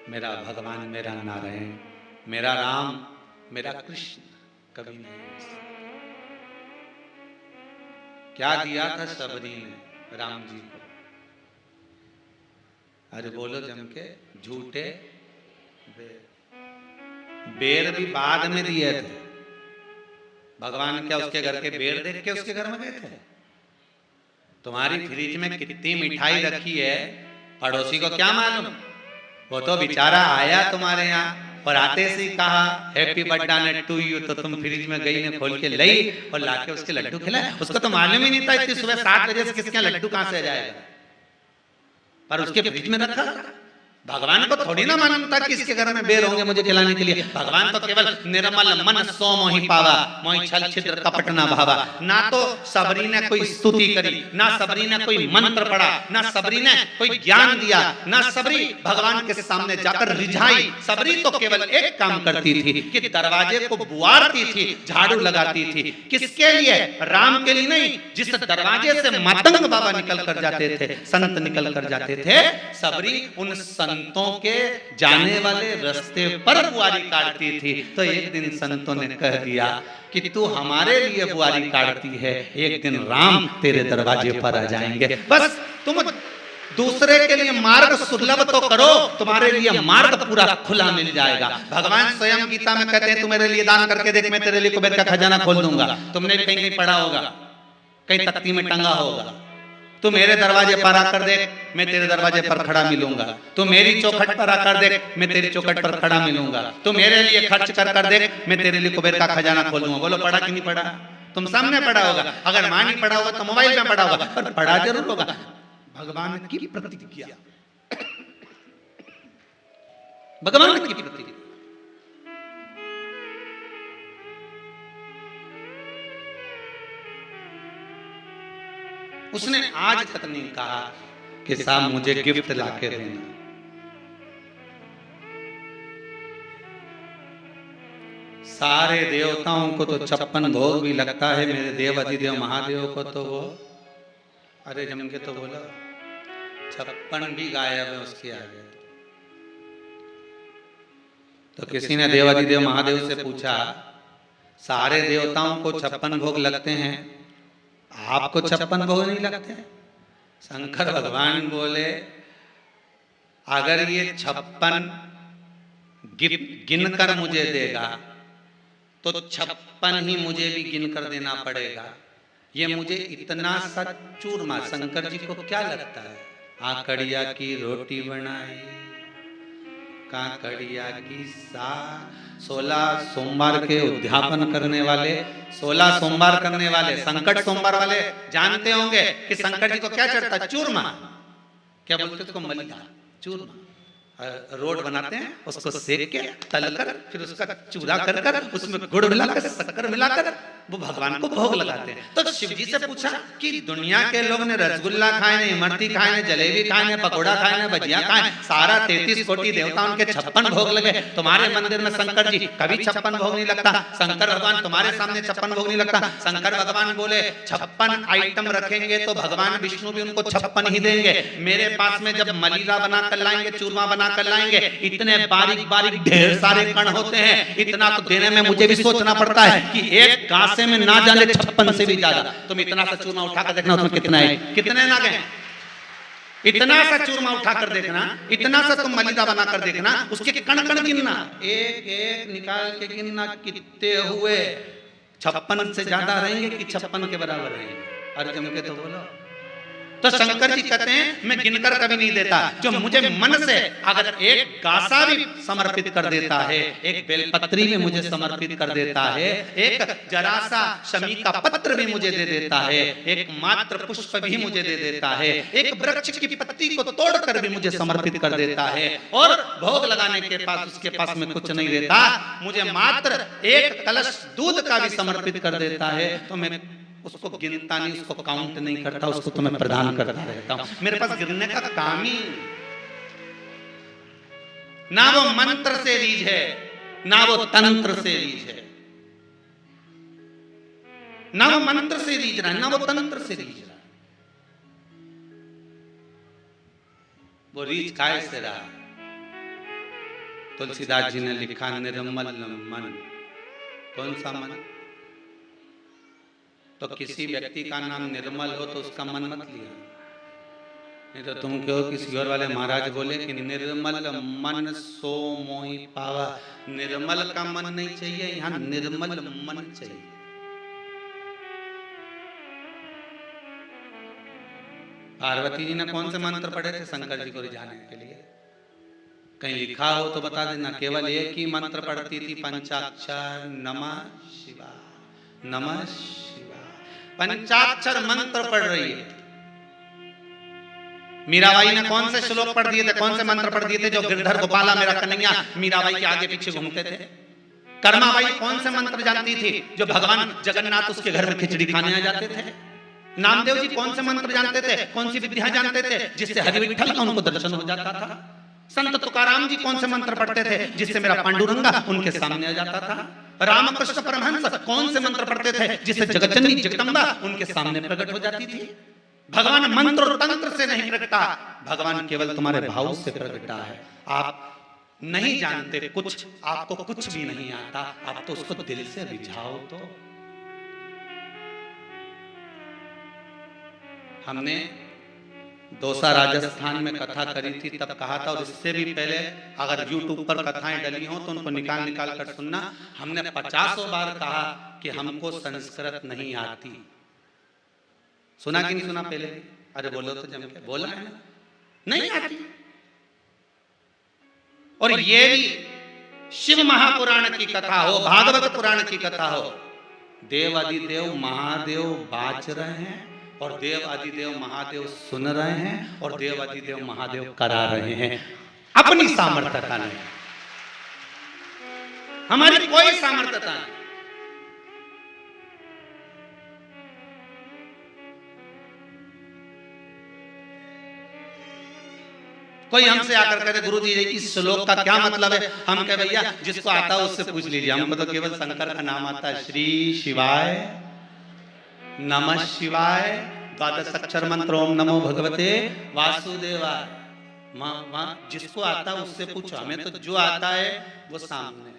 मेरा भगवान, मेरा नारायण, मेरा राम, मेरा कृष्ण कभी नहीं। क्या दिया था सबरी ने राम जी को? अरे बोलो जम के, झूठे बेर भी बाद में दिए थे। भगवान क्या उसके घर के बेर देख के उसके घर में गए थे? तुम्हारी फ्रिज में कितनी मिठाई रखी है, पड़ोसी को क्या मालूम? वो तो बेचारा आया तुम्हारे यहाँ और आते से कहा हैप्पी बर्थडे टू यू, तो तुम फ्रिज में गई ने खोल के लाई और लाके उसके लड्डू खिलाए। उसको तो मालूम ही नहीं था इतनी सुबह 7 बजे से किसके लड्डू कहां से जाएगा, पर उसके फ्रिज में रखा। भगवान को थोड़ी ना मालूम था कि इसके घर में बेर होंगे मुझे खिलाने के लिए। भगवान तो केवल निर्मल मन सो मोहि पावा, मोहि छल छिद्र कपट ना भावा। ना तो सबरी ने कोई स्तुति करी, ना सबरी ने कोई मंत्र पढ़ा, ना सबरी ने कोई ज्ञान दिया, ना सबरी भगवान के सामने जाकर रिझाई। सबरी तो केवल एक काम करती थी कि दरवाजे को बुआरती थी, झाड़ू लगाती थी। किसके लिए? राम के लिए नहीं। जिस दरवाजे से मातंग बाबा निकल कर जाते थे, संत निकल कर जाते थे, सबरी उन संतों के जाने वाले रास्ते पर बुआरी काटती थी। तो एक दिन संतों ने कह दिया कि तू हमारे लिए बुआरी काटती है, एक दिन राम तेरे दरवाजे पर आ जाएंगे। बस तुम दूसरे के लिए मार्ग सुलभ तो करो, तुम्हारे लिए मार्ग पूरा खुला मिल जाएगा। भगवान स्वयं गीता में कहते हैं तू मेरे लिए दान करके देख, मैं तेरे लिए कुबेर का खजाना खोल दूंगा। तुमने कहीं कहीं पढ़ा होगा, कहीं तख्ती में टंगा होगा, तू मेरे दरवाजे पर आकर देख, मैं तेरे दरवाजे पर खड़ा मिलूंगा। तू मेरी चौखट पर आकर देख, मैं तेरी चौखट पर खड़ा मिलूंगा। तू मेरे लिए खर्च कर देख, मैं तेरे लिए कुबेर का खजाना खोल दूंगा। बोलो पढ़ा कि नहीं पढ़ा? तुम सामने पढ़ा होगा, अगर मां नहीं पढ़ा होगा तो मोबाइल में पढ़ा होगा, पर पढ़ा जरूर होगा। भगवान की प्रतिज्ञा, भगवान की प्रतिज्ञा। उसने आज तक नहीं कहा कि साहब मुझे गिफ्ट लाके देना। सारे देवताओं को तो 56 भोग भी लगता है, मेरे देव अधिदेव महादेव को तो वो अरे जम के तो बोला 56 भी गायब है उसके आगे। तो किसी ने देव अधिदेव महादेव से पूछा, सारे देवताओं को 56 भोग लगते हैं, आपको 56 भोग नहीं लगते? शंकर भगवान बोले, अगर ये 56 गिन कर मुझे देगा तो 56 ही मुझे भी गिन कर देना पड़ेगा। ये मुझे इतना सा चूरमा, शंकर जी को क्या लगता है? आकड़िया की रोटी बनाई, काकड़िया की साग। 16 सोमवार के उद्यापन करने वाले, 16 सोमवार करने वाले, संकट सोमवार वाले जानते होंगे कि शंकर जी को क्या चढ़ता है? चूरमा। क्या बोलते उसको? मलिदा, चूरमा। रोड बनाते हैं, उसको सेक के तल कर फिर उसका चूरा कर कर उसमें गुड़ मिलाकर शक्कर मिलाकर वो भगवान को भोग लगाते हैं। तो शिव जी से पूछा कि दुनिया के लोग ने रसगुल्ला खाए ने, इमरती खाए ने, जलेबी खाए ने, पकौड़ा खाए ने, भजिया खाए, सारा 33 कोटि देवता उनके 56 भोग लगे, तुम्हारे मंदिर में शंकर जी कभी 56 भोग नहीं लगता। शंकर भगवान तुम्हारे सामने 56 भोग नहीं लगता। शंकर भगवान बोले 56 आइटम रखेंगे तो भगवान विष्णु भी उनको 56 ही देंगे। मेरे पास में जब मलिदा बना कर लाएंगे, चूरमा बना कर लाएंगे, इतने बारीक बारीक ढेर सारे कण होते हैं, इतना तो देने में मुझे भी सोचना पड़ता है कि एक गासे में ना जाने 56 से भी ज्यादा। तुम इतना सा चूरमा उठाकर देखना उसमें कितना है, कितने ना गए। इतना सा चूरमा उठाकर देखना, इतना सा तुम मलिदा बनाकर देखना, उसके कण कण गिनना, एक एक निकाल के गिनना कितने हुए। 56 से ज्यादा रहेंगे कि 56 के बराबर रहेंगे? अरे जम के तो बोलो। तो शंकर जी कहते हैं मैं गिनकर कभी नहीं देता, जो मुझे मन से अगर एक गासा भी समर्पित कर देता है, एक बेलपत्री भी मुझे समर्पित कर देता है, एक जरा सा शमी का पत्र भी मुझे दे देता है, एक मात्र पुष्प भी मुझे दे देता है, एक वृक्ष की पत्ती को तोड़कर भी मुझे समर्पित कर देता है, और भोग लगाने के पास उसके पास में कुछ नहीं देता, मुझे मात्र एक कलश दूध का भी समर्पित कर देता है, तो मैं उसको गिनता नहीं, उसको काउंट नहीं करता, उसको तो मैं प्रदान करता रहता हूं। मेरे पास गिनने का काम ही ना वो मंत्र से रीझ है, ना वो तंत्र से रीझ है, ना वो मंत्र से रीझ रहा है, ना वो तंत्र से रीझ रहा है। वो रीझ काय से रहा? तुलसीदास जी ने लिखा निर्मल मन। कौन सा मन? तो किसी व्यक्ति का नाम निर्मल हो तो उसका मन मत लिया, नहीं तो तुम कहो किसी और वाले महाराज बोले कि निर्मल मन सो मोहि पावा। निर्मल का मन नहीं चाहिए, यहाँ निर्मल मन चाहिए। पार्वती जी ने कौन से मंत्र पढ़े थे शंकर जी को रिझाने के लिए? कहीं लिखा हो तो बता देना। केवल एक ही मंत्र पढ़ती थी, पंचाक्षर नमः शिवाय नमः शिवाय। पंचाक्षर मंत्र पढ़ रही है। मीराबाई ने कौन से श्लोक पढ़ दिए थे, कौन से मंत्र पढ़ दिए थे? जो गिरधर गोपाला मेरा कन्हैया मीराबाई के आगे पीछे घूमते थे। कर्माबाई कौन से मंत्र जानती थी? जो भगवान जगन्नाथ उसके घर में खिचड़ी खाने आ जाते थे। नामदेव जी कौन से मंत्र जानते थे, कौन सी विद्या जानते थे, जिससे हरि विठ्ठल का उनको दर्शन हो जाता था। संत तुकाराम जी कौन से मंत्र पढ़ते थे, जिससे मेरा पांडुरंगा उनके सामने आ जाता था। रामकृष्ण परमहंस कौन से मंत्र पढ़ते थे, जिससे जगतजननी जगदम्बा उनके सामने प्रकट हो जाती थी। भगवान मंत्र और तंत्र से नहीं प्रकटा, भगवान केवल तुम्हारे भाव से प्रकटा है। आप नहीं जानते कुछ, आपको कुछ भी नहीं आता, आप तो उसको दिल से रिझाओ। तो हमने दौसा राजस्थान में कथा करी थी, तब कहा था, और इससे भी पहले अगर YouTube पर कथाएं डली हो तो उनको निकाल निकाल कर सुनना। हमने 50 बार कहा कि हमको संस्कृत नहीं आती। सुना कि नहीं सुना पहले? अरे बोलो तो जम के। बोला है ना, नहीं आती। और ये भी शिव महापुराण की कथा हो, भागवत पुराण की कथा हो, देव आदिदेव महादेव बाच रहे हैं और देव आदिदेव महादेव सुन रहे हैं और देव आदिदेव महादेव करा रहे हैं अपनी सामर्थ्यता नहीं। हमारी कोई सामर्थ्यता नहीं। कोई हमसे आकर कहते गुरुजी इस श्लोक का क्या मतलब है, हम कहे भैया जिसको आता है उससे पूछ लीजिए, हमको तो केवल शंकर का नाम आता है। श्री शिवाय नमः शिवाय, द्वादश अक्षर मंत्र ओम नमो भगवते वासुदेवाय। जिसको आता है उससे पूछो, हमें तो जो आता है वो सामने,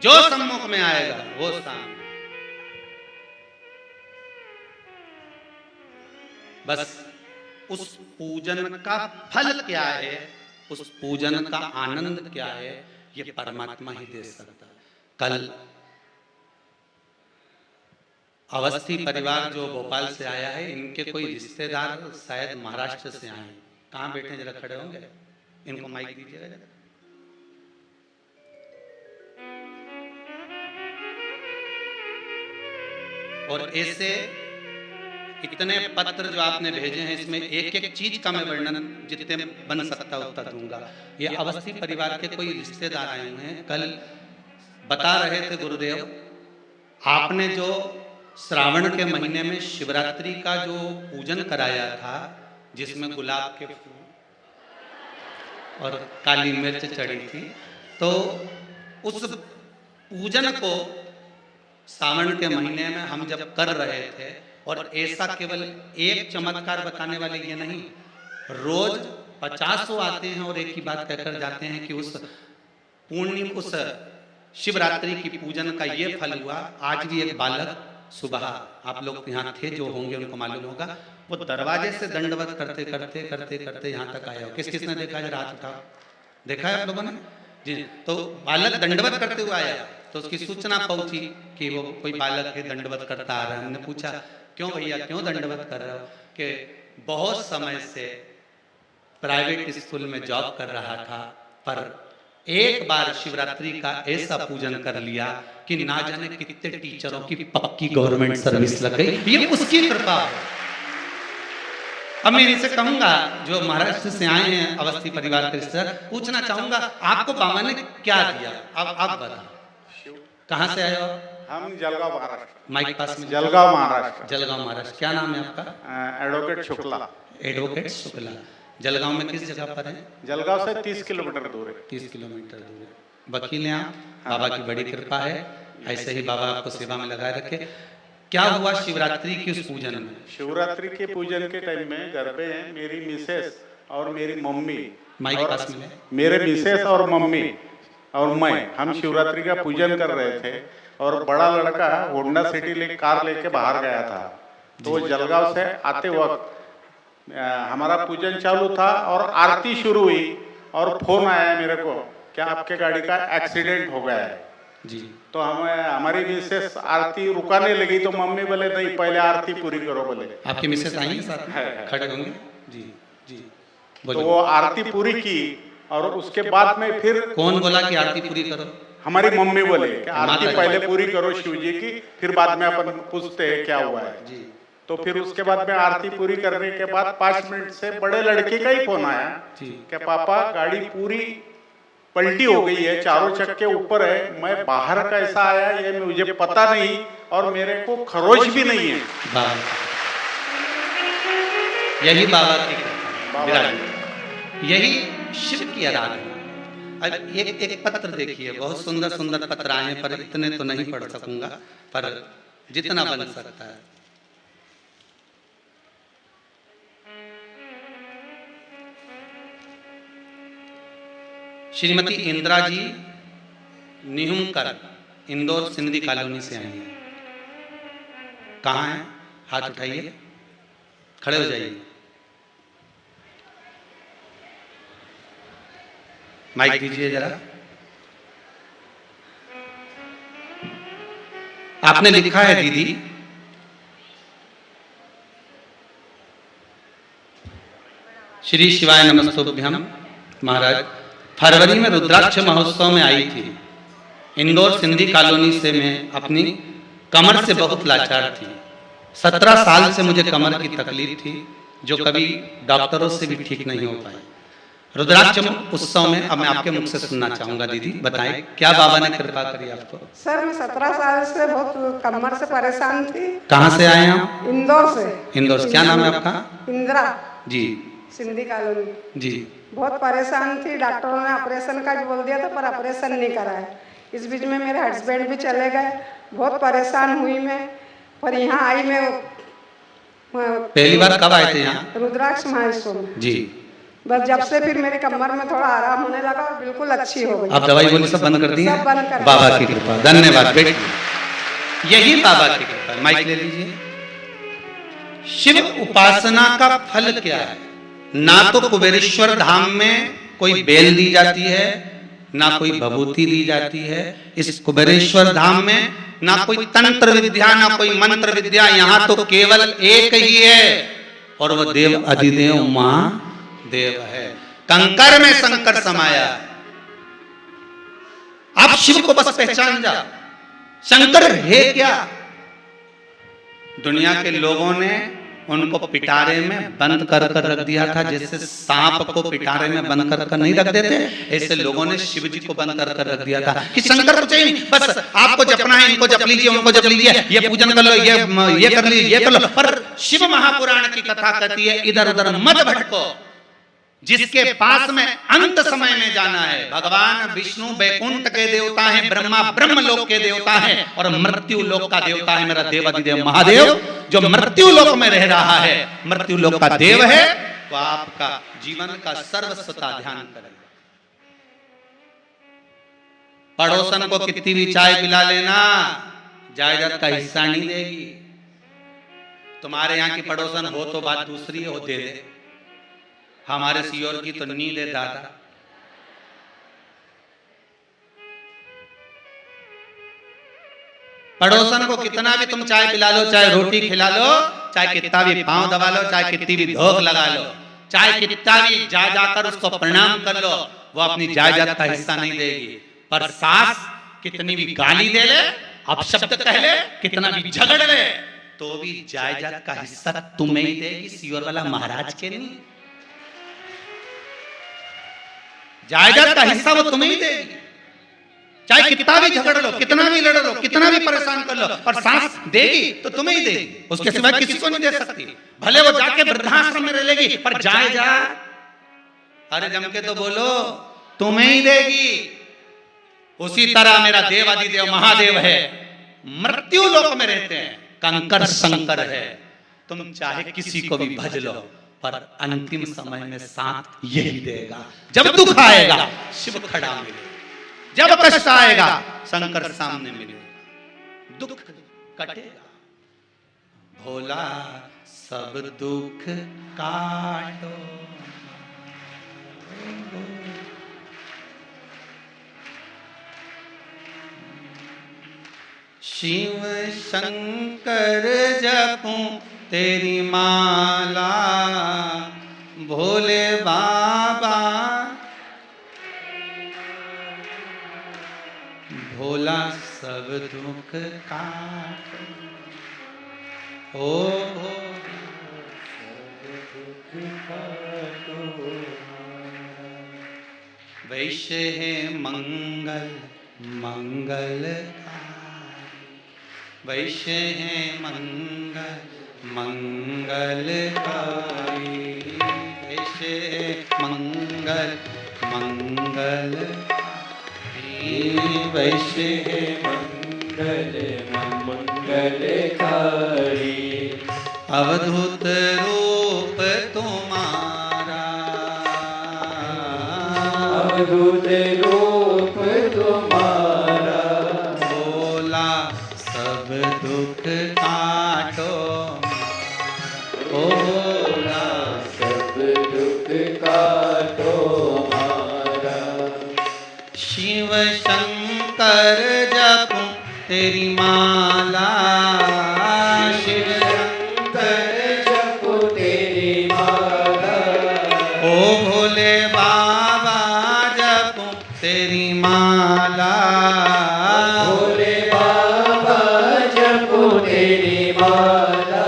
जो सम्मुख में आएगा वो सामने। बस उस पूजन का फल क्या है, उस पूजन का आनंद क्या है, ये परमात्मा ही दे सकता है। कल अवस्थी परिवार जो भोपाल से आया है, इनके कोई रिश्तेदार शायद महाराष्ट्र से आए हैं। कहाँ बैठे जरा खड़े होंगे, इनको माइक दीजिएगा जरा। और ऐसे इतने पत्र जो आपने भेजे हैं, इसमें एक एक चीज का मैं वर्णन जितने बन सकता उतना दूंगा। ये अवस्थी परिवार के कोई रिश्तेदार आए हुए हैं। कल बता रहे थे गुरुदेव, आपने जो श्रावण के महीने में शिवरात्रि का जो पूजन कराया था, जिसमें गुलाब के फूल और काली मिर्च चढ़ी थी, तो उस पूजन को सावन के महीने में हम जब कर रहे थे, और ऐसा केवल एक चमत्कार बताने वाले ये नहीं, रोज 50 आते हैं और एक ही बात कहकर जाते हैं कि उस पूर्णिमा, उस शिवरात्रि की पूजन का ये फल हुआ। आज भी एक बालक सुबह, आप लोग यहाँ थे जो होंगे उनको मालूम होगा, वो दरवाजे से दंडवत करते करते करते करते यहाँ तक आया हो। किस किसने देखा है? रात उठा, देखा है आप लोगों ने जी? तो बालक दंडवत करते हुए आया, तो उसकी सूचना पहुंची कि वो कोई बालक है दंडवत करता आ रहा है। हमने पूछा क्यों भैया, क्यों दंडवत कर रहे हो? कि बहुत समय से प्राइवेट स्कूल में जॉब कर रहा था, पर एक बार शिवरात्रि का ऐसा पूजन कर लिया कि ना जाने कितने टीचरों की पक्की गवर्नमेंट सर्विस लग गई। ये उसकी कृपा है। अब मैं इनसे कहूंगा, जो महाराष्ट्र से आए हैं अवस्थी परिवार के रिश्तेदार, पूछना चाहूंगा आपको बाबा ने क्या दिया? अब आप बताओ, कहाँ से आए हो? हम जलगांव महाराष्ट्र। माइक पास में। जलगांव महाराष्ट्र। जलगांव महाराष्ट्र। क्या नाम है आपका? एडवोकेट शुक्ला। एडवोकेट शुक्ला। जलगांव में किस जगह पर है? जलगांव से 30 किलोमीटर दूर है। 30 किलोमीटर दूर है। वकील हैं आप, बाबा की बड़ी कृपा है, ऐसे ही बाबा आपको सेवा में लगाए रखे। क्या हुआ शिवरात्रि के उस पूजन में? शिवरात्रि के पूजन के टाइम में घर पे मेरी मिसेस और मेरी मम्मी माइक और पास में। मेरे मिसेस और मम्मी और मैं हम शिवरात्रि का पूजन कर रहे थे और बड़ा लड़का होंडा सिटी कार लेके बाहर गया था। तो वो जलगांव से आते वक्त हमारा पूजन चालू था और आरती शुरू हुई और फोन आया मेरे को क्या आपके गाड़ी का एक्सीडेंट हो गया है जी। तो हमारी मिसेस आरती रुकाने लगी तो मम्मी बोले नहीं पहले आरती पूरी करो बोले। आपकी मिसेस आई है साथ में? खड़े होंगे जी जी। तो वो आरती पूरी की और उसके बाद में फिर कौन बोला कि आरती पूरी करो? हमारी मम्मी बोले कि आरती माता पहले पूरी करो शिव जी की, फिर बाद में अपन पूछते हैं क्या हुआ है जी। तो फिर उसके बाद में आरती पूरी करने के बाद 5 मिनट से बड़े लड़के का ही फोन आया जी। कि पापा गाड़ी पूरी पलटी हो गई है, चारों चक्के ऊपर है, मैं बाहर कैसा आया ये मुझे पता नहीं और मेरे को खरोच भी नहीं है। बाबा, यही बाबा की कृपा, विराट, यही शिव की आराधना। अब एक पत्र देखिए, बहुत सुंदर सुंदर पत्र आए हैं पर इतने तो नहीं पढ़ सकूंगा, पर जितना बन सकता है। श्रीमती इंदिरा जी निहुमकर इंदौर सिंधी कॉलोनी से आई हैं। कहाँ हैं? हाथ उठाइए, खड़े हो जाइए। माइक दीजिए जरा। आपने लिखा है दीदी, श्री शिवाय नमस्तुभ्यम। महाराज, फरवरी में रुद्राक्ष महोत्सव में आई थी। इंदौर सिंधी कॉलोनी से मैं अपनी कमर से बहुत लाचार थी। 17 साल से मुझे कमर की तकलीफ थी जो कभी डॉक्टरों से भी ठीक नहीं हो पाई। रुद्राक्ष उत्सव में अब मैं आपके मुख से सुनना चाहूंगा। दीदी बताएं, क्या बाबा ने कृपा करी आपको? सर मैं 17 साल से बहुत कमर से परेशान थी। कहाँ से आए आप? इंदौर से। इंदौर से। क्या नाम है आपका? इंदिरा जी। सिंधी कॉलोनी। जी। बहुत परेशान थी, डॉक्टरों ने ऑपरेशन का भी बोल दिया था पर ऑपरेशन नहीं कराया। इस बीच में मेरे हस्बैंड भी चले गए, बहुत परेशान हुई मैं। पर यहाँ आई मैं पहली बार कब आए थे यहाँ? रुद्राक्ष महोत्सव में जी। बस जब से फिर मेरी कमर में थोड़ा आराम होने लगा और बिल्कुल अच्छी हो गई। आप दवाई गोली सब बंद कर दी? सब बंद कर। बाबा की कृपा, धन्यवाद बेटी, यही बाबा की कृपा। माइक ले लीजिए। शिव उपासना का फल क्या है? ना तो कुबेरेश्वर धाम में कोई बेल दी जाती है, ना कोई भभूति दी जाती है। इस कुबेरेश्वर धाम में ना कोई तंत्र विद्या, ना कोई मंत्र विद्या, यहाँ तो केवल एक ही है और वो देव अधिदेव महादेव है। कंकर में शंकर समाया। आप शिव को बस पहचान जाओ, शंकर है क्या? दुनिया के लोगों ने उनको पिटारे में बंद कर कर रख दिया था। जैसे सांप को पिटारे में बंद कर कर नहीं रख देते, ऐसे लोगों ने शिव जी को बंद कर कर रख दिया था कि शंकर को चाहिए नहीं, बस आपको जपना है, इनको जप लीजिए, उनको जप लीजिए, ये पूजन कर लो, ये कर लीजिए, ये कर लो। पर शिव महापुराण की कथा कहती है इधर उधर मत भटको। जिसके पास में अंत समय में जाना है, भगवान विष्णु बैकुंठ के देवता हैं, ब्रह्मा ब्रह्म लोक के देवता हैं और मृत्यु लोक का देवता है मेरा देवाधिदेव महादेव, जो मृत्यु लोक में रह रहा है, मृत्यु लोक का देव है। तो आपका जीवन का सर्वस्वता ध्यान करें। पड़ोसन को कितनी भी चाय पिला लेना, जायदाद का हिस्सा नहीं देगी। तुम्हारे यहाँ की पड़ोसन हो तो बात दूसरी हो, दे दे। हमारे सियोर की तो नींद है दादा। पड़ोसन को कितना भी तुम चाय पिला लो, चाहे रोटी खिला लो, चाहे कितना भी पांव दबा लो, चाहे कितनी भी धोख लगा लो, चाहे कितना भी जा जाकर उसको प्रणाम कर लो, वो अपनी जायदाद का हिस्सा नहीं देगी। पर सास कितनी भी गाली दे ले, अपशब्द कह ले, कितना भी झगड़ ले, तो भी जायदाद का हिस्सा तुम्हें ही देगी, सियोर वाला महाराज के नहीं। जायदाद का हिस्सा वो तुम्हें ही देगी। चाहे कितना भी झगड़ लो, कितना भी लड़ लो, कितना भी परेशान कर लो, पर सांस देगी तो तुम्हें ही देगी, उसके सिवाय किसी को नहीं दे सकती। भले वो जाके वृद्धाश्रम में रह लेगी, पर जायदाद, अरे जम के तो बोलो, तुम्हें ही देगी। उसी तरह मेरा देवाधिदेव महादेव है, मृत्यु लोक में रहते हैं, कंकर शंकर है। तुम चाहे किसी को भी भज लो, पर अंतिम समय में साथ यही देगा। जब दुख आएगा शिव खड़ा मिले, जब कष्ट आएगा शंकर सामने मिले, दुख कटेगा। भोला सब दुख काटो, शिव शंकर जपूं तेरी माला, भोले बाबा भोला सब दुख काटो, ओ वैश्य है मंगल मंगलकारी, वैश्य है मंगल मंगलकारी, वैश्य है मंगल मंगलकारी, वैश्य है मंगल मंगलकारी। अवधूत रूप तुम्हारा, अवधूत रूप तुम्हारा, भोला सब दुख काटो, ओ भोला सब दुख काटो मारा। शिव शंकर जपूं तेरी माला, शिव शंकर जपो तेरी माला, ओ भोले बाबा जपूं तेरी माला, भोले बाबा जपो तेरी माला,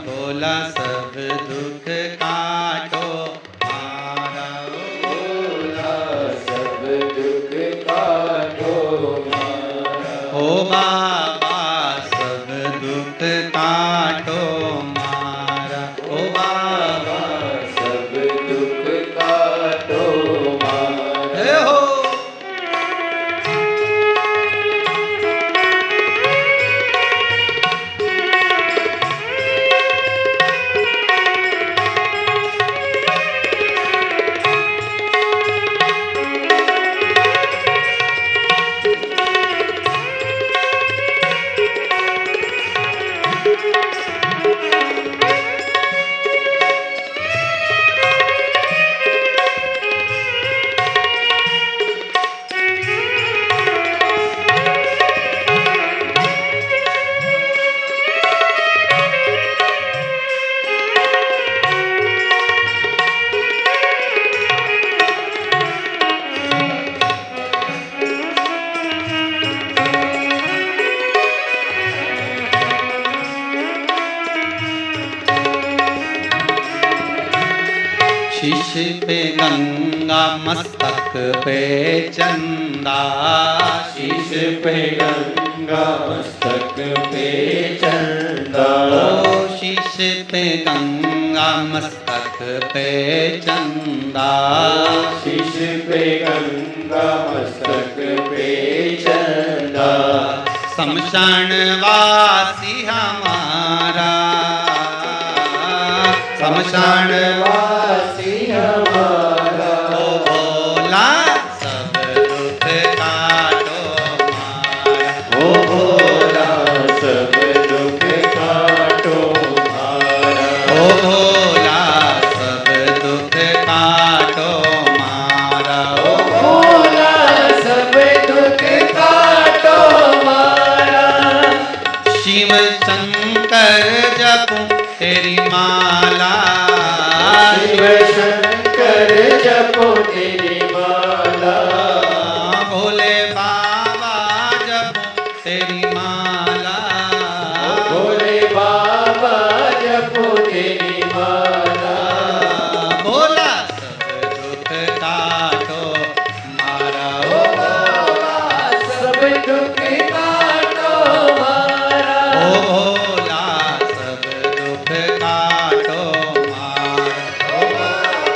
भोला सब दुख काटो मारा, भोला सब दुख काटो मारा। ओ बाबा सब दुख काटो मारा, ओ बाबा सब दुख काटो मारा। हे हो। शीश पे गंगा मस्तक पे चंदा, शीश पे गंगा मस्तक पे चंदा, ओ शीश पे गंगा मस्तक पे चंदा, शीश पे गंगा मस्तक पे चंदा। शमशान वासी हमारा, शमशान वासी हमारा, ओ भोला सब दुख काटो मारा, ओ भोला सब दुख काटो मारा, ओ भोला सब दुख काटो मारा, ओ भोला सब दुख काटो मारा। शिव शंकर जपूं तेरी माला, शिव शंकर जपो तेरी माला, भोले बाबा जपूं तेरी माला, भोले बाबा जपो तेरी माला, भोला सब दुख काटो मारा, ओ बाबा सब दुख काटो मारा, ओ भोला सब दुख काटो मारा, ओ बाबा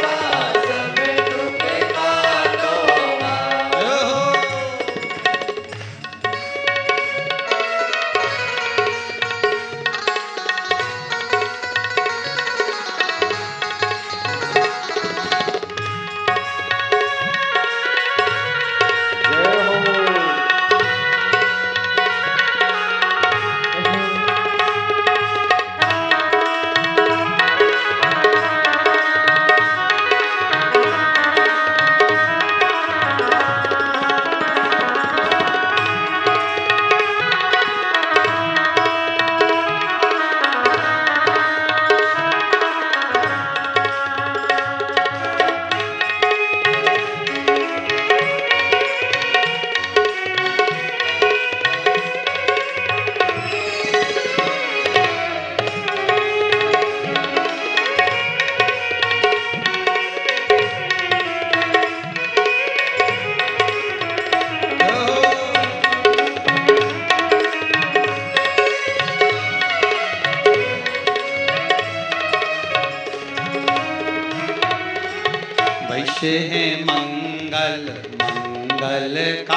वैश्य है मंगल मंगलकारी,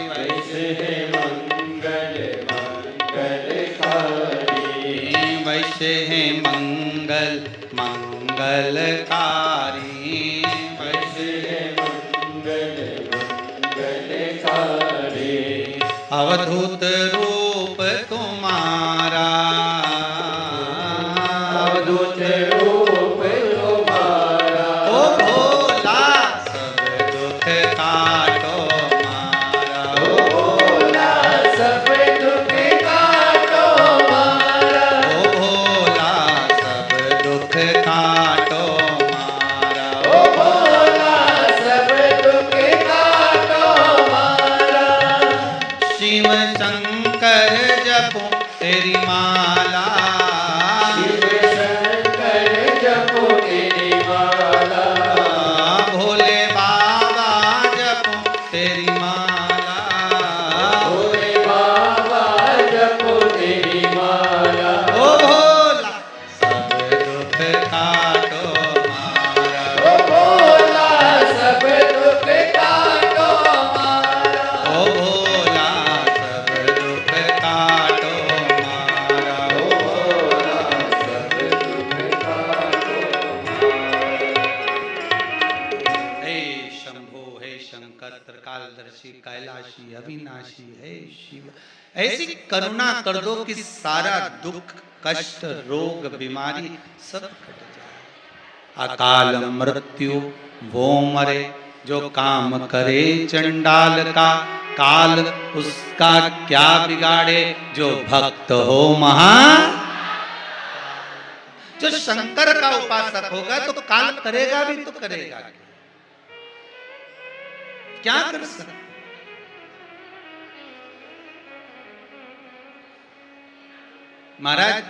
वैश्य है मंगल मंगलकारी, वैश्य है मंगल मंगलकारी, वैश्य है मंगल मंगलकारी। अवधूत रूप तुम्हारा, अवधूत रूप तुम्हारा, ओ भोला सब दुख काटो मारा, ओ भोला सब दुख काटो मारा, ओ भोला सब दुख काटो मारा, ओ भोला सब दुख काटो मारा। शिव शंकर जपो तेरी माला, शिव शंकर जपो तेरी माला, भोले बाबा जपो तेरी माला, भोले बाबा जपो तेरी माला, ओ भोला सब दुख काटो मारा, ओ भोला सब दुख काटो मारा, ओ भोला सब दुख काटो मारा, ओ भोला सब दुख काटो हे शंभो हे शंकर त्रिकालदर्शी कैलाशी अविनाशी है शिव, ऐसी करुणा कर दो कि सारा दुख कष्ट रोग बीमारी सब कट जाए। अकाल मृत्यु वो मरे जो काम करे चंडाल का, काल उसका क्या बिगाड़े जो भक्त हो महा। जो शंकर का उपासक होगा तो काल करेगा भी तो करेगा क्या कर सकते। महाराज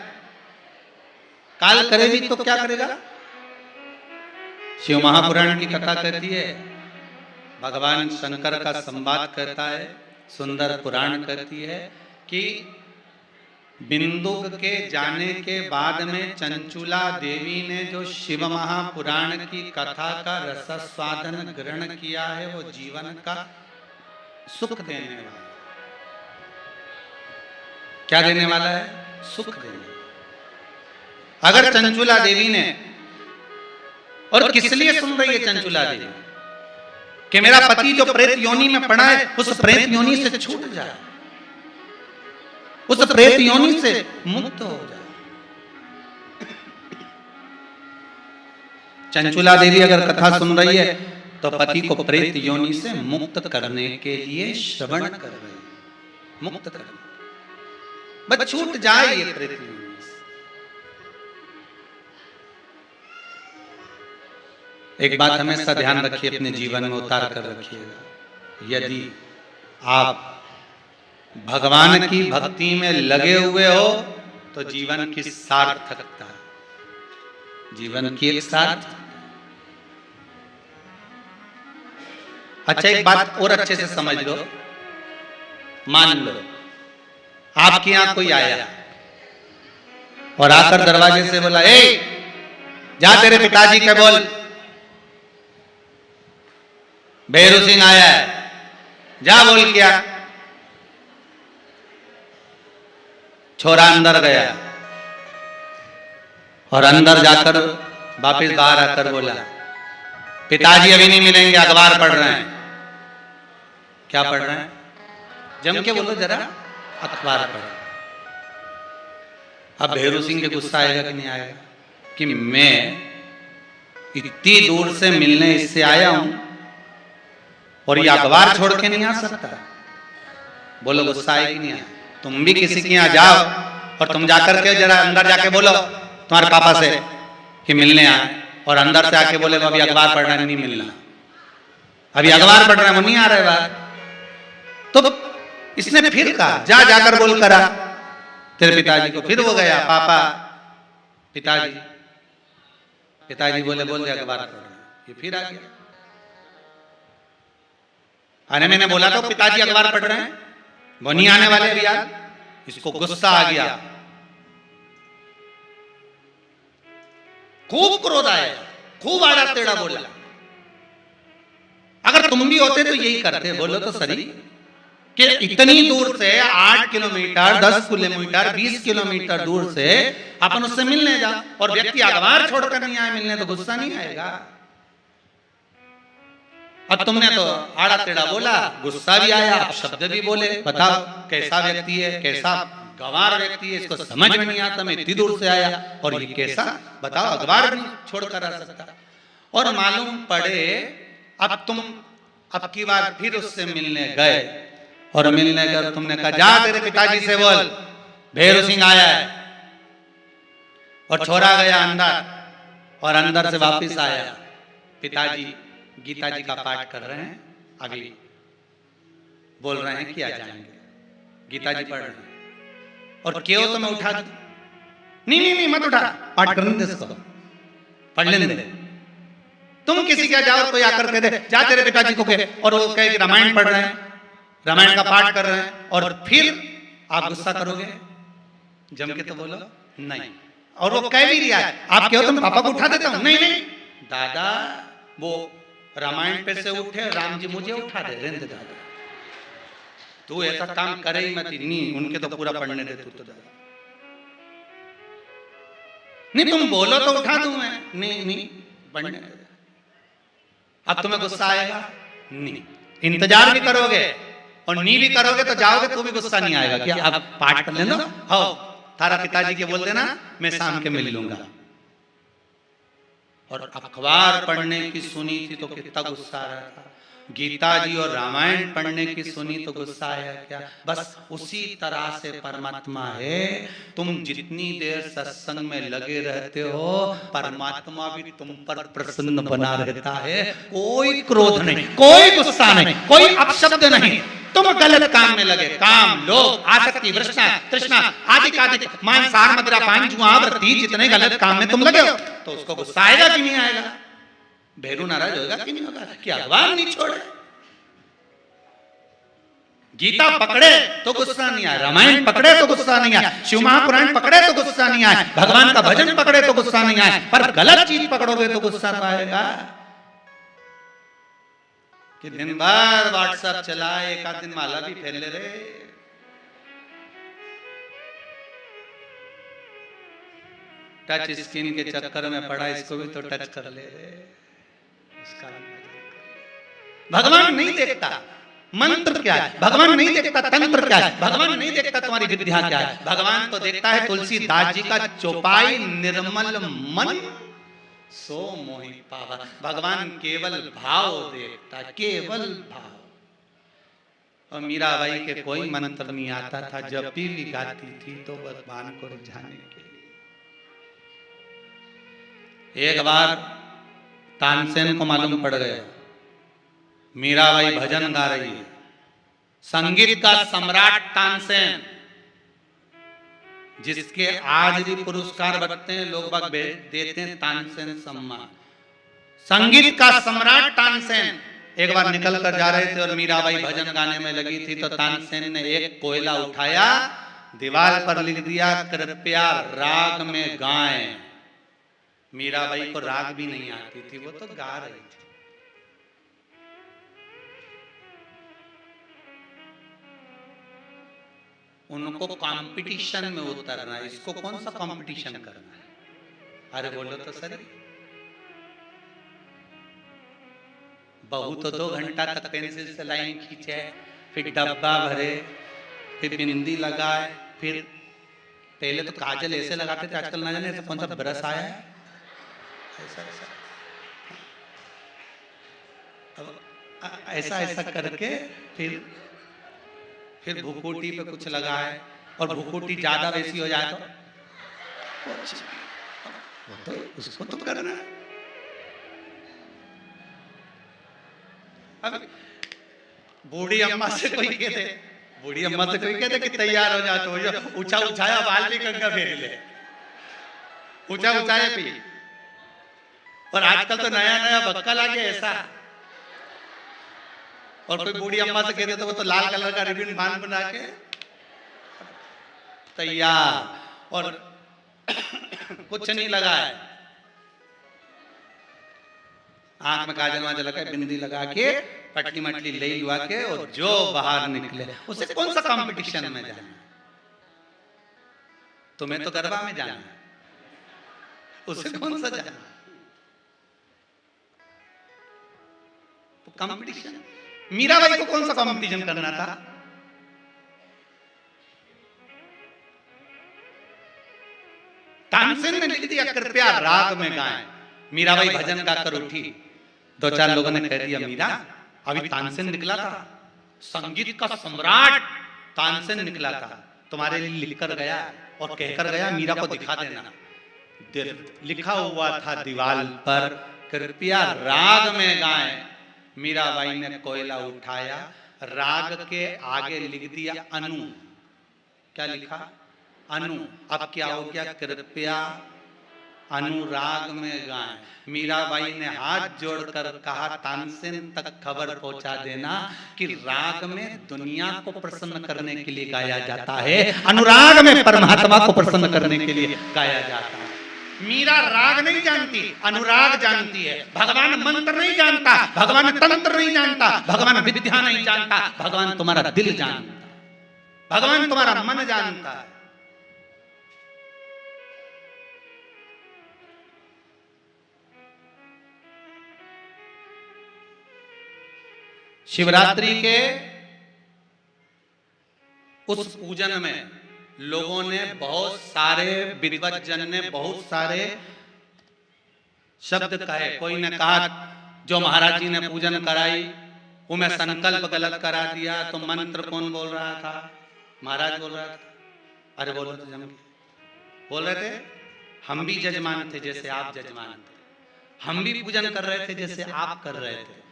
काल करे भी तो क्या करेगा। शिव महापुराण की कथा कहती है, भगवान शंकर का संवाद कहता है, सुंदर पुराण कहती है कि बिंदुक के जाने के बाद में चंचुला देवी ने जो शिव महापुराण की कथा का रसस्वादन ग्रहण किया है वो जीवन का सुख देने वाला है। क्या देने वाला है? सुख देने वाला। अगर चंचुला देवी ने, और किस लिए सुन रही है चंचुला देवी, कि मेरा पति जो प्रेत योनि में पड़ा है उस प्रेत योनि से छूट जाए, उस प्रेत योनि से मुक्त हो जाए। चंचुला देवी अगर कथा सुन रही है तो पति को प्रेत योनि से मुक्त करने के लिए श्रवण कर रहे हैं, मुक्त करने, बस छूट जाए ये प्रेत योनि से। एक बात हमेशा ध्यान रखिए, अपने जीवन में उतार कर रखिएगा, यदि आप भगवान की भक्ति में लगे हुए हो तो जीवन की सार्थकता है, जीवन की एक सार्थकता। अच्छा एक बात और अच्छे से समझ लो, मान लो आपके यहां कोई आया और आकर दरवाजे से बोला, ए जा तेरे पिताजी के बोल भैरू सिंह आया है, जा बोल क्या। छोरा अंदर गया और अंदर जाकर वापस बाहर आकर बोला, पिताजी अभी नहीं मिलेंगे, अखबार पढ़ रहे हैं। क्या पढ़ रहे हैं? जम के बोलो जरा, अखबार पढ़। अब भैरू सिंह के गुस्सा आएगा कि नहीं आएगा, कि मैं इतनी दूर से मिलने इससे आया हूं और ये अखबार छोड़ के नहीं आ सकता। बोलो गुस्सा आए कि नहीं आए? तुम भी किसी के यहाँ जाओ और तुम जाकर के जरा अंदर जाके बोलो तुम्हारे पापा से कि मिलने आए, और अंदर से आके बोले अभी अखबार पढ़ना नहीं मिलना, अभी अखबार पढ़ रहा है, वो नहीं आ रहे बात। तो इसने फिर कहा जा जाकर बोल करा तेरे पिताजी को। फिर वो गया, पापा पिताजी, पिताजी बोले बोल दे अखबार पढ़ रहा है। ये फिर आ गया, अरे मैंने बोला था पिताजी अखबार पढ़ रहे हैं, वो नहीं आने वाले भी यार। इसको गुस्सा आ गया, खूब क्रोध आया, खूब आड़ा टेढ़ा बोला। अगर तुम भी होते तो यही करते, बोलो तो सही, कि इतनी दूर से 8 किलोमीटर, 10 किलोमीटर, 20 किलोमीटर दूर से अपन उससे मिलने जाओ और व्यक्ति अखबार छोड़कर नहीं आए मिलने, तो गुस्सा नहीं आएगा? अब तुमने तो आड़ा टेढ़ा बोला, गुस्सा भी आया, शब्द भी बोले, बताओ कैसा व्यक्ति है, कैसा गंवार व्यक्ति है, इसको समझ में नहीं आता, मैं इतनी दूर से आया और ये कैसा, बताओ अखबार भी छोड़कर आ सकता। और मालूम पड़े अब तुम अब की बार फिर उससे मिलने गए और मिलने गए, तुमने कहा जा तेरे पिताजी से बोल भैरू सिंह आया है, और छोरा गया अंदर और अंदर से वापस आया, पिताजी गीता जी का पाठ कर रहे हैं, अभी बोल रहे हैं कि आ जाएंगे, गीता जी पढ़ रहे हैं, और क्यों तो मैं उठा दूं, नहीं नहीं नहीं मत उठा, पाठ करने दे इसको, पढ़ लेने दे। तुम किसी का जाओ, कोई आकर कह दे जा तेरे पिताजी को कहे, और वो कहे कि रामायण पढ़ रहे हैं, रामायण का पाठ कर रहे हैं, और फिर आप गुस्सा करोगे? जम के तो बोलो नहीं। और वो कह भी दिया है, आप कहो तो मैं पापा को उठा देता हूं, नहीं नहीं दादा, वो रामायण पे से उठे, राम जी मुझे उठा दे, रहने दे दादा, तू ऐसा काम करे ही मत, नहीं उनके तो पूरा पढ़ने दे तू तो दादा, नहीं तुम बोलो तो उठा दूं मैं, नहीं नहीं पढ़ने दे। अब तुम्हें गुस्सा आएगा? नहीं, इंतजार भी करोगे और नहीं भी करोगे तो जाओगे तो भी गुस्सा नहीं आएगा कि अब पाठ कर लेना, हो थारा पिताजी के बोल देना मैं शाम के मिल लूंगा। और अखबार पढ़ने की सुनी थी तो कितना गुस्सा आ रहा था, गीता जी और रामायण पढ़ने की सुनी तो गुस्सा आया क्या? बस उसी तरह से परमात्मा है, तुम जितनी देर सत्संग में लगे रहते हो परमात्मा भी तुम पर प्रसन्न बना रहता है, कोई क्रोध नहीं, कोई गुस्सा नहीं, कोई अपशब्द नहीं। तुम गलत काम में लगे, काम, लोभ, आसक्ति, तृष्णा, तृष्णा आदि कादि, मांसाहार, मदिरा, पान, जुआ, व्रती, जितने गलत काम में तुम लगे हो तो उसको गुस्सा आएगा कि नहीं आएगा? भैरू नाराज होगा कि नहीं होगा कि अखबार नहीं छोड़े? गीता पकड़े तो गुस्सा नहीं आया, रामायण पकड़े तो गुस्सा नहीं आया, शिव महापुराण पकड़े तो गुस्सा नहीं आया, भगवान का भजन पकड़े तो गुस्सा नहीं आया, पर गलत चीज पकड़ोगे तो गुस्सा तो आएगा। कि दिन भर व्हाट्सएप चलाए, एक आध दिन माला भी फैल ले रे, टच स्क्रीन के चक्कर में पड़ा, इसको भी तो टच कर ले रे, उसका भगवान नहीं देखता मंत्र क्या है, भगवान नहीं देखता तंत्र क्या है, भगवान नहीं देखता तुम्हारी विद्या क्या है, भगवान तो देखता है तुलसीदास जी का चौपाई निर्मल मन सो मोहि पावा। भगवान केवल भाव देखता, केवल भाव। और मीराबाई के कोई मंत्र नहीं आता था, जब भी गाती थी तो भगवान को रिझाने के लिए। एक बार तानसेन को मालूम पड़ गया मीराबाई भजन गा रही है, संगीत का सम्राट तानसेन, जिसके आज भी पुरस्कार बनते हैं, लोग बाग देते हैं तानसेन सम्मान, संगीत का सम्राट तानसेन एक बार निकल कर जा रहे थे और मीराबाई भजन गाने में लगी थी, तो तानसेन ने एक कोयला उठाया, दीवार पर लिख दिया कृपया राग में गाएं। मीराबाई को राग भी नहीं आती थी, वो तो गा रही थी। उनको कंपटीशन में उतरना है, इसको कौन सा कंपटीशन करना है? अरे बोलो तो सर, बहू तो 2 घंटा तक पेंसिल से लाइन खींचे, फिर डब्बा भरे, फिर बिंदी लगाए, फिर पहले तो काजल ऐसे लगाते थे, आजकल ना जाने कौन सा ब्रश आया है, ऐसा ऐसा ऐसा ऐसा करके फिर भुकुटी पे कुछ लगाए, और भुकुटी ज्यादा वैसी हो जाए तो उसको तो करना है। अब बूढ़ी अम्मा से कोई कहते, बूढ़ी अम्मा से कोई कहते कि तैयार हो जा, तो ऊंचा उछाया बाल भी गंगा फेर ले, ऊंचा उछाया पी। और आजकल तो नया नया बक्का लागे ऐसा, और कोई बूढ़ी अम्मा से कहते तो वो तो लाल कलर का रिबन बांध बना के तैयार, और कुछ नहीं लगा है, आंख में काजल वाजल लगा, बिंदी लगा के पटली मटली ले लुआ के और जो बाहर निकले, उसे कौन सा कंपटीशन में जाना? तुम्हें तो गरबा में जाना है, उसे कौन सा जाना? तो कंपटीशन, मीराबाई को कौन सा कंपटीशन करना था? तानसेन ने लिख दिया कृपया राग में गाएं। मीराबाई भजन गाकर उठी, दो चार लोगों ने कह दिया मीरा अभी तानसेन निकला था, संगीत का सम्राट तानसेन निकला था, तुम्हारे लिए लिखकर गया और कहकर गया मीरा को दिखा देना। लिखा हुआ था दीवार पर कृपया राग में गाएं। मीराबाई ने कोयला उठाया, राग के आगे लिख दिया अनु। क्या लिखा? अनु। अब क्या हो गया? कृपया अनुराग में गाएं। मीराबाई ने हाथ जोड़कर कहा तानसेन तक खबर पहुंचा देना कि राग में दुनिया को प्रसन्न करने के लिए गाया जाता है, अनुराग में परमात्मा को प्रसन्न करने के लिए गाया जाता है। मीरा राग नहीं जानती, अनुराग जानती है। भगवान मंत्र नहीं जानता, भगवान तंत्र नहीं जानता, भगवान विद्या नहीं जानता, भगवान तुम्हारा दिल जानता, भगवान तुम्हारा मन जानता है। शिवरात्रि के उस पूजन में लोगों ने, बहुत सारे विद्वज्जन ने बहुत सारे शब्द कहे। कोई ने कहा जो महाराज जी ने पूजन कराई वो मैं संकल्प गलत करा दिया, तो मंत्र कौन बोल रहा था? महाराज बोल रहा था। अरे बोलो तो जम बोल रहे थे, हम भी जजमान थे जैसे आप जजमान थे, हम भी पूजन कर रहे थे जैसे आप कर रहे थे।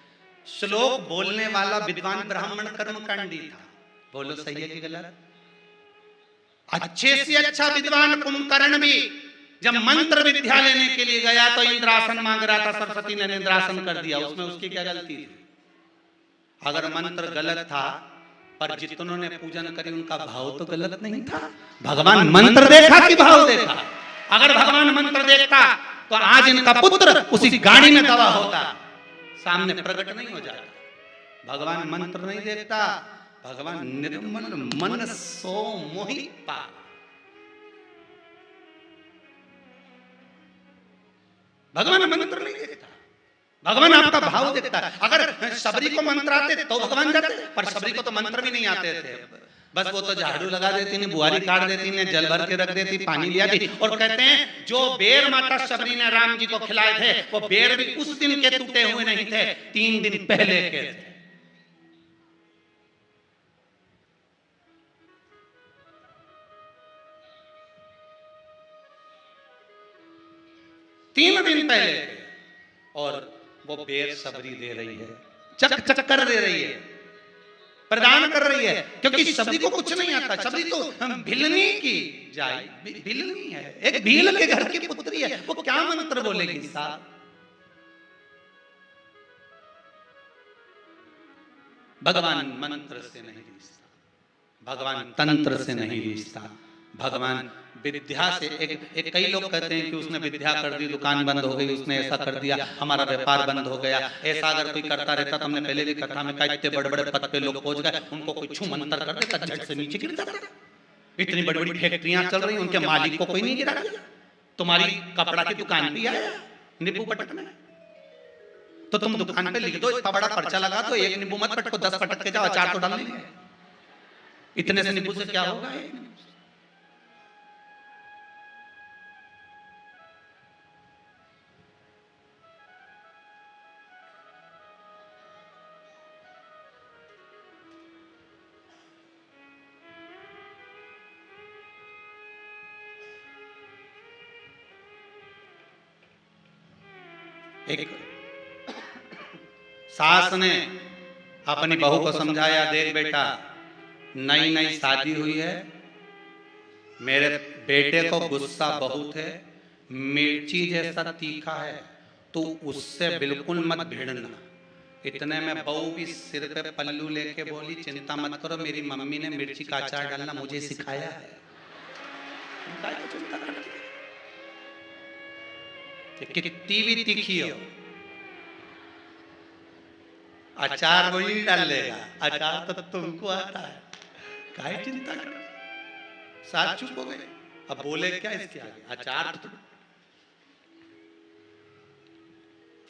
श्लोक बोलने वाला विद्वान ब्राह्मण कर्मकांडी था। बोलो सही है कि गलत? अच्छे से अच्छा विद्वान कुंभकर्ण भी जब मंत्र विद्या लेने के लिए गया तो इंद्रासन मांग रहा था, सरस्वती ने इंद्रासन कर दिया। उसमें उसकी क्या गलती थी? अगर मंत्र गलत था पर जितनों ने पूजन करी उनका भाव तो गलत नहीं था। भगवान मंत्र देखा कि भाव देखा? अगर भगवान मंत्र देखता तो आज इनका पुत्र उसी गाड़ी में दवा होता, सामने प्रकट नहीं हो जाता। भगवान मंत्र नहीं देखता, भगवान निर्मल मन सो मोहि पा। भगवान मंत्र नहीं देखता, भगवान आपका भाव देखता है। अगर शबरी को मंत्र आते तो भगवान जाते, पर शबरी को तो मंत्र भी नहीं आते थे। बस वो तो झाड़ू लगा देती ने, बुआरी काट देती ने, जल भर के रख देती, पानी लिया थी। और कहते हैं जो बेर माता शबरी ने राम जी को खिलाए थे वो बेर भी उस दिन के टूटे हुए नहीं थे, 3 दिन पहले के थे। तीन दिन पहले, और वो बेर शबरी दे रही है, चक चक कर दे रही है, प्रदान कर रही है, क्योंकि शबरी को कुछ नहीं आता। शबरी तो भिलनी की जाए, भिलनी है, एक भील के घर की पुत्री है, वो क्या मंत्र बोलेगी साहब? भगवान मंत्र से नहीं रिश्ता, भगवान तंत्र से नहीं रिश्ता, भगवान विद्या से। एक कई लोग कहते हैं कि उसने विद्या कर दी, दुकान बंद हो गई, उसने ऐसा कर दिया, हमारा व्यापार बंद हो गया। ऐसा अगर कोई करता रहता तो हमने पहले भी कथा में कहा, इतने बड़े बड़े पद पे लोग पहुंच गए, उनको कोई छू मंत्र कर देता झट से नीचे गिर जाता। इतनी बड़ी बड़ी फैक्ट्रियां चल रही, उनके मालिक को कोई नहीं गिरा दिया। तुम्हारी कपड़ा की दुकान भी आया नींबू पटक में, तो तुम दुकान पे लिख दो, इतना बड़ा पर्चा लगा दो, एक नींबू मत पटको, 10 पटक के जाओ, अचार तो डालेंगे। इतने से नींबू से क्या होगा? एक सास ने अपनी बहू को समझाया, देख बेटा नई नई शादी हुई है, मेरे बेटे को गुस्सा बहुत है, मिर्ची जैसा तीखा है, तो उससे बिल्कुल मत भिड़ना। इतने में बहू भी सिर पे पल्लू लेके बोली, चिंता मत करो, मेरी मम्मी ने मिर्ची का अचार डालना मुझे सिखाया है। कितनी भी तीखी हो, अचार वही डाल लेगा, अचार तो तुमको आता है, काहे चिंता कर, साथ चुप हो गए। अब बोले क्या इसके आगे, अचार तो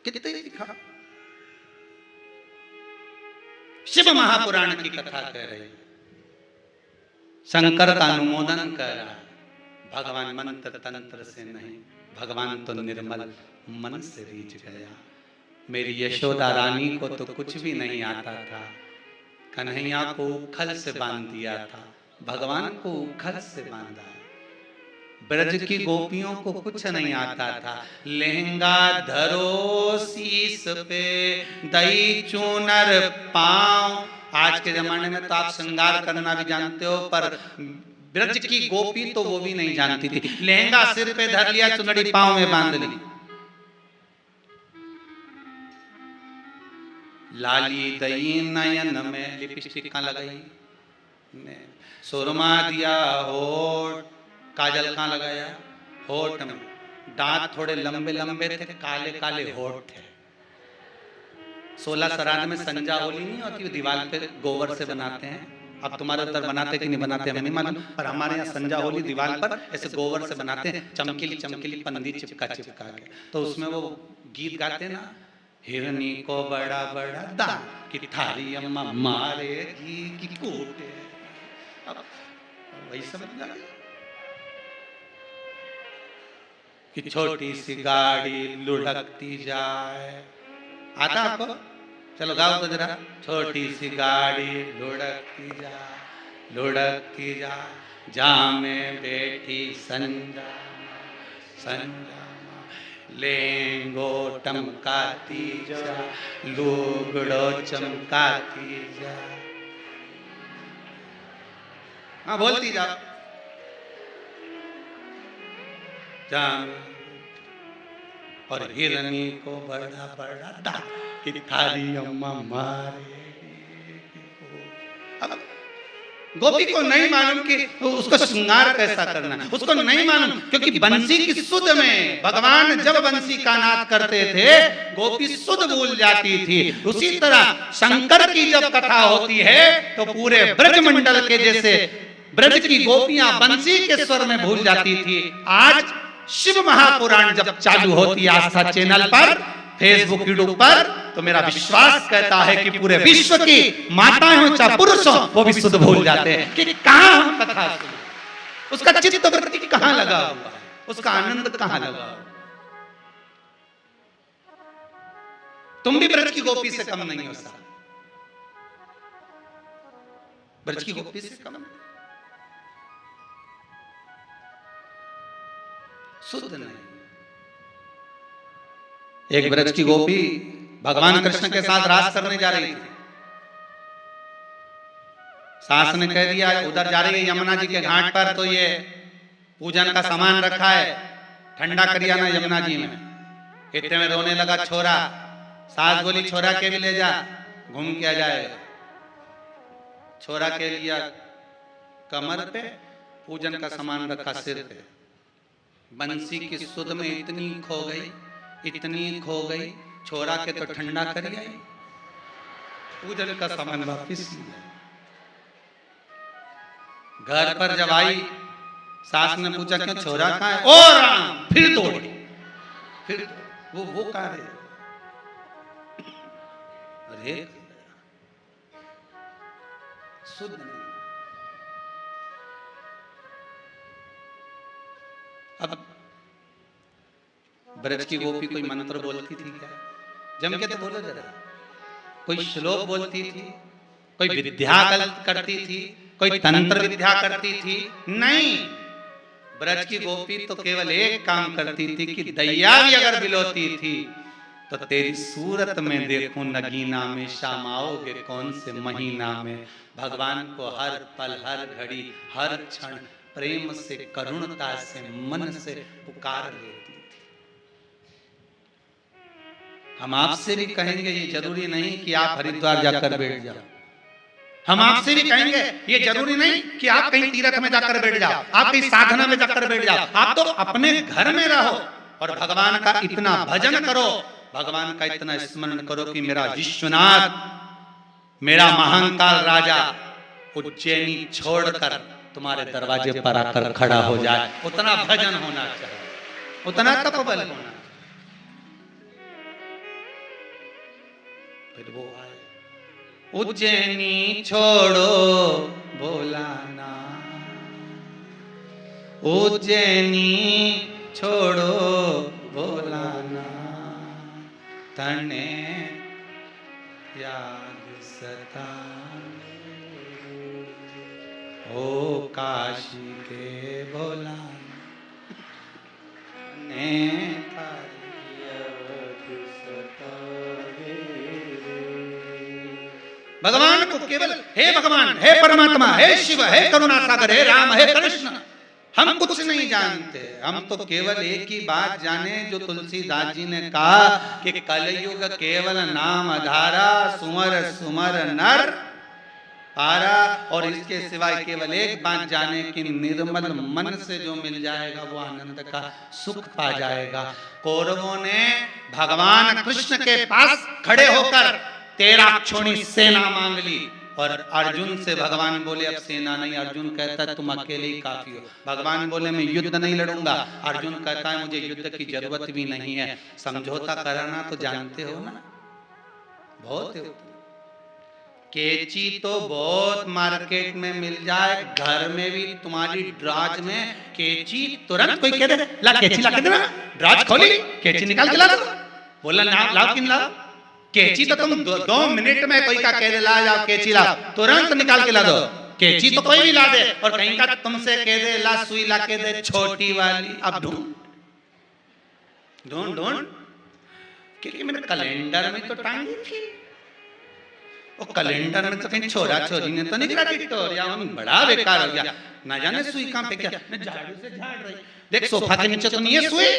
कितने लिखा। शिव महापुराण की कथा कह रही, शंकर का अनुमोदन कर रहा, भगवान मंत्र तंत्र से नहीं, भगवान तो निर्मल मन से रीझ गया। मेरी यशोदा रानी को तो कुछ भी नहीं आता था, कन्हैया को उखल से बांध दिया था, भगवान को उखल से बांधा। ब्रज की गोपियों को कुछ नहीं आता था, लहंगा धरो शीस पे, दही चूनर पांव। आज के जमाने में तो आप श्रृंगार करना भी जानते हो, पर ब्रज की गोपी तो वो भी नहीं जानती थी। लहंगा सिर पे धर लिया, चुनरी पांव में बांध ली, लाली दही नयन में लिपस्टिक कहाँ लगाई, सुरमा दिया होठ, काजल कहाँ लगाया, होठ में, दांत थोड़े लंबे लंबे थे, काले काले होठ थे। 16 श्राद्ध में संजा होली नहीं होती, दीवार पे गोबर से बनाते हैं। अब तुम्हारे उधर बनाते कि नहीं बनाते हमें नहीं मालूम, पर हमारे यहाँ संजा होली दीवार पर ऐसे गोबर से बनाते हैं, चमकीली चमकीली पन्नी चिपका चिपका के। तो उसमें वो गीत गाते ना, हिरनी को बड़ा बड़ा दान कि थारी अम्मा मारेगी कि कूटे। अब वही समझ लगा कि छोटी सी गाड़ी लुढ़कती जाए, आता आपको, चलो गाओ तो जरा। छोटी सी गाड़ी लुढ़कती जा जा में बैठी संजा संजा, लेंगो टमकाती जा, लुगड़ो चमकाती जा। हाँ बोलती जा, जान और हिरनी को बड़ा बड़ा दांत कि थारी अम्मा मारे। अब गोपी को नहीं मालूम कि उसको श्रृंगार कैसा करना, उसको नहीं मालूम, क्योंकि बंसी की सुध में भगवान जब बंसी का नाद करते थे गोपी सुध भूल जाती थी। उसी तरह शंकर की जब कथा होती है तो पूरे ब्रजमंडल के जैसे ब्रज की गोपियां बंसी के स्वर में भूल जाती थी। आज शिव महापुराण जब चालू होती है आस्था चैनल पर, फेसबुक यूट्यूब पर, तो मेरा विश्वास कहता है कि पूरे विश्व की माताएं हो चाहे पुरुष हो वो भी शुद्ध भूल जाते हैं कि कहां हम कथा सुने, उसका चित्त वृत्ति कहां लगा हुआ है, उसका आनंद कहां लगा हुआ। तुम भी ब्रज की गोपी से कम नहीं हो सकते, ब्रज की गोपी से कम नहीं, शुद्ध नहीं। एक ब्रज की गोपी भगवान कृष्ण के साथ रास करने जा रही थी। सास ने कह दिया उधर जा रही है यमुना जी के घाट पर, तो ये पूजन का सामान रखा है, ठंडा करिया ना यमुना जी में। इतने में रोने लगा छोरा। सास बोली छोरा के भी ले जा, घूम के आ जाएगा। छोरा के लिया कमर पे, पूजन का सामान रखा सिर पे। बंसी की सुध में इतनी खो गई, छोरा के तो ठंडा कर आई, पूजन का सामान वापिस लिया। घर पर जब आई सास ने पूछा क्यों छोरा कहाँ है, ओ राम, फिर दौड़ी, फिर वो कहाँ है, अरे शुद्ध नहीं। अब ब्रज की गोपी कोई मंत्र बोलती थी क्या, जम के तो बोलो जरा, कोई श्लोक बोलती थी, कोई विद्या करती थी, कोई तंत्र विद्या करती थी, नहीं। ब्रज की गोपी तो केवल एक काम करती थी कि दैया भी अगर बिलोती थी तो तेरी सूरत में देखूं नगीना में, शाम आओगे कौन से महीना में। भगवान को हर पल हर घड़ी हर क्षण प्रेम से करुणता से मन से पुकार लेती थी। हम आपसे भी कहेंगे, ये जरूरी नहीं कि आप हरिद्वार जाकर बैठ जाओ। हम आपसे भी कहेंगे ये जरूरी नहीं कि आप कहीं तीर्थ में जाकर बैठ जाओ, आप कहीं साधना में जाकर बैठ जाओ। आप तो अपने घर में रहो और भगवान का इतना भजन करो, भगवान का इतना स्मरण करो कि मेरा विश्वनाथ मेरा महाकाल राजा उज्जैनी छोड़कर तुम्हारे दरवाजे पर आकर खड़ा हो जाए, उतना भजन होना चाहिए, उतना तपबल होना चाहिए। फिर वो आए, उज्जैनी छोड़ो भोलाना, उज्जैनी छोड़ो भोलाना, तने याद सता ओ काशी के भोला ने भगवान को केवल हे भगवान, हे परमात्मा, हे शिव, हे करुणा सागर, हे राम, हे कृष्ण, हम कुछ नहीं जानते। हम तो केवल एक ही बात जाने जो तुलसीदास जी ने कहा कि कलयुग केवल नाम आधारा, सुमर सुमर नर पारा। और इसके सिवाय केवल एक बात जाने कि निर्मल मन से जो मिल जाएगा वो आनंद का सुख पा जाएगा। कौरवों ने भगवान कृष्ण के पास खड़े होकर 13 क्षोणी सेना मांग ली और अर्जुन से भगवान बोले अब सेना नहीं। अर्जुन कहता है तुम अकेले ही काफी हो। भगवान बोले मैं युद्ध नहीं लड़ूंगा। अर्जुन कहता है मुझे युद्ध की जरूरत भी नहीं है, समझौता कराना तो जानते हो ना, बहुत है। केची तो बहुत मार्केट में मिल जाए, घर में भी तुम्हारी ड्राज में केची तुरंत कोई कह दे ला केची ला के देना, ड्राज खोली केची निकाल के ला दो, बोला ना लाओ किन लाओ केची तो तुम 2 मिनट में कोई का कह दे ला जाओ केची ला, तुरंत निकाल के ला दो। केची तो कोई भी ला दे और कहीं का तुमसे कह दे ला सुई ला के दे छोटी वाली, अब ढूंढ ढूंढ ढूंढ, क्योंकि मैंने कैलेंडर में तो टांगी थी, वो कैलेंडर में तो कहीं छोरा छोरी ने तो नहीं गिरा विक्टोरिया, बड़ा बेकार हो गया। ना जाने सुई कहां पे, क्या मैं झाड़ू से झाड़ रही, देख सोफा के नीचे तो नहीं है सुई,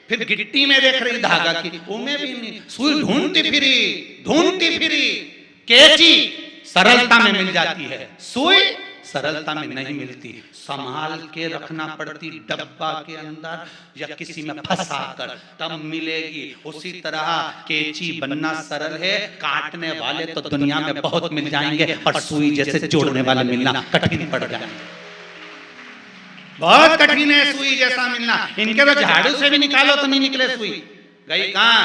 फिर गिट्टी में देख रही धागा की, उनमें भी नहीं, सुई ढूंढती फिरी। केची सरलता में मिल जाती है, सुई सरलता में नहीं मिलती, संभाल के रखना पड़ती डब्बा के अंदर या किसी में फंसा कर तब मिलेगी। उसी तरह केची बनना सरल है, काटने वाले तो दुनिया में बहुत मिल जाएंगे और सुई जैसे जोड़ने वाले मिलना कठिन पड़ जाएंगे, बहुत कठिन है सुई जैसा मिलना। इनके तो झाड़ू से भी निकालो तो नहीं निकले सुई, गई कहां?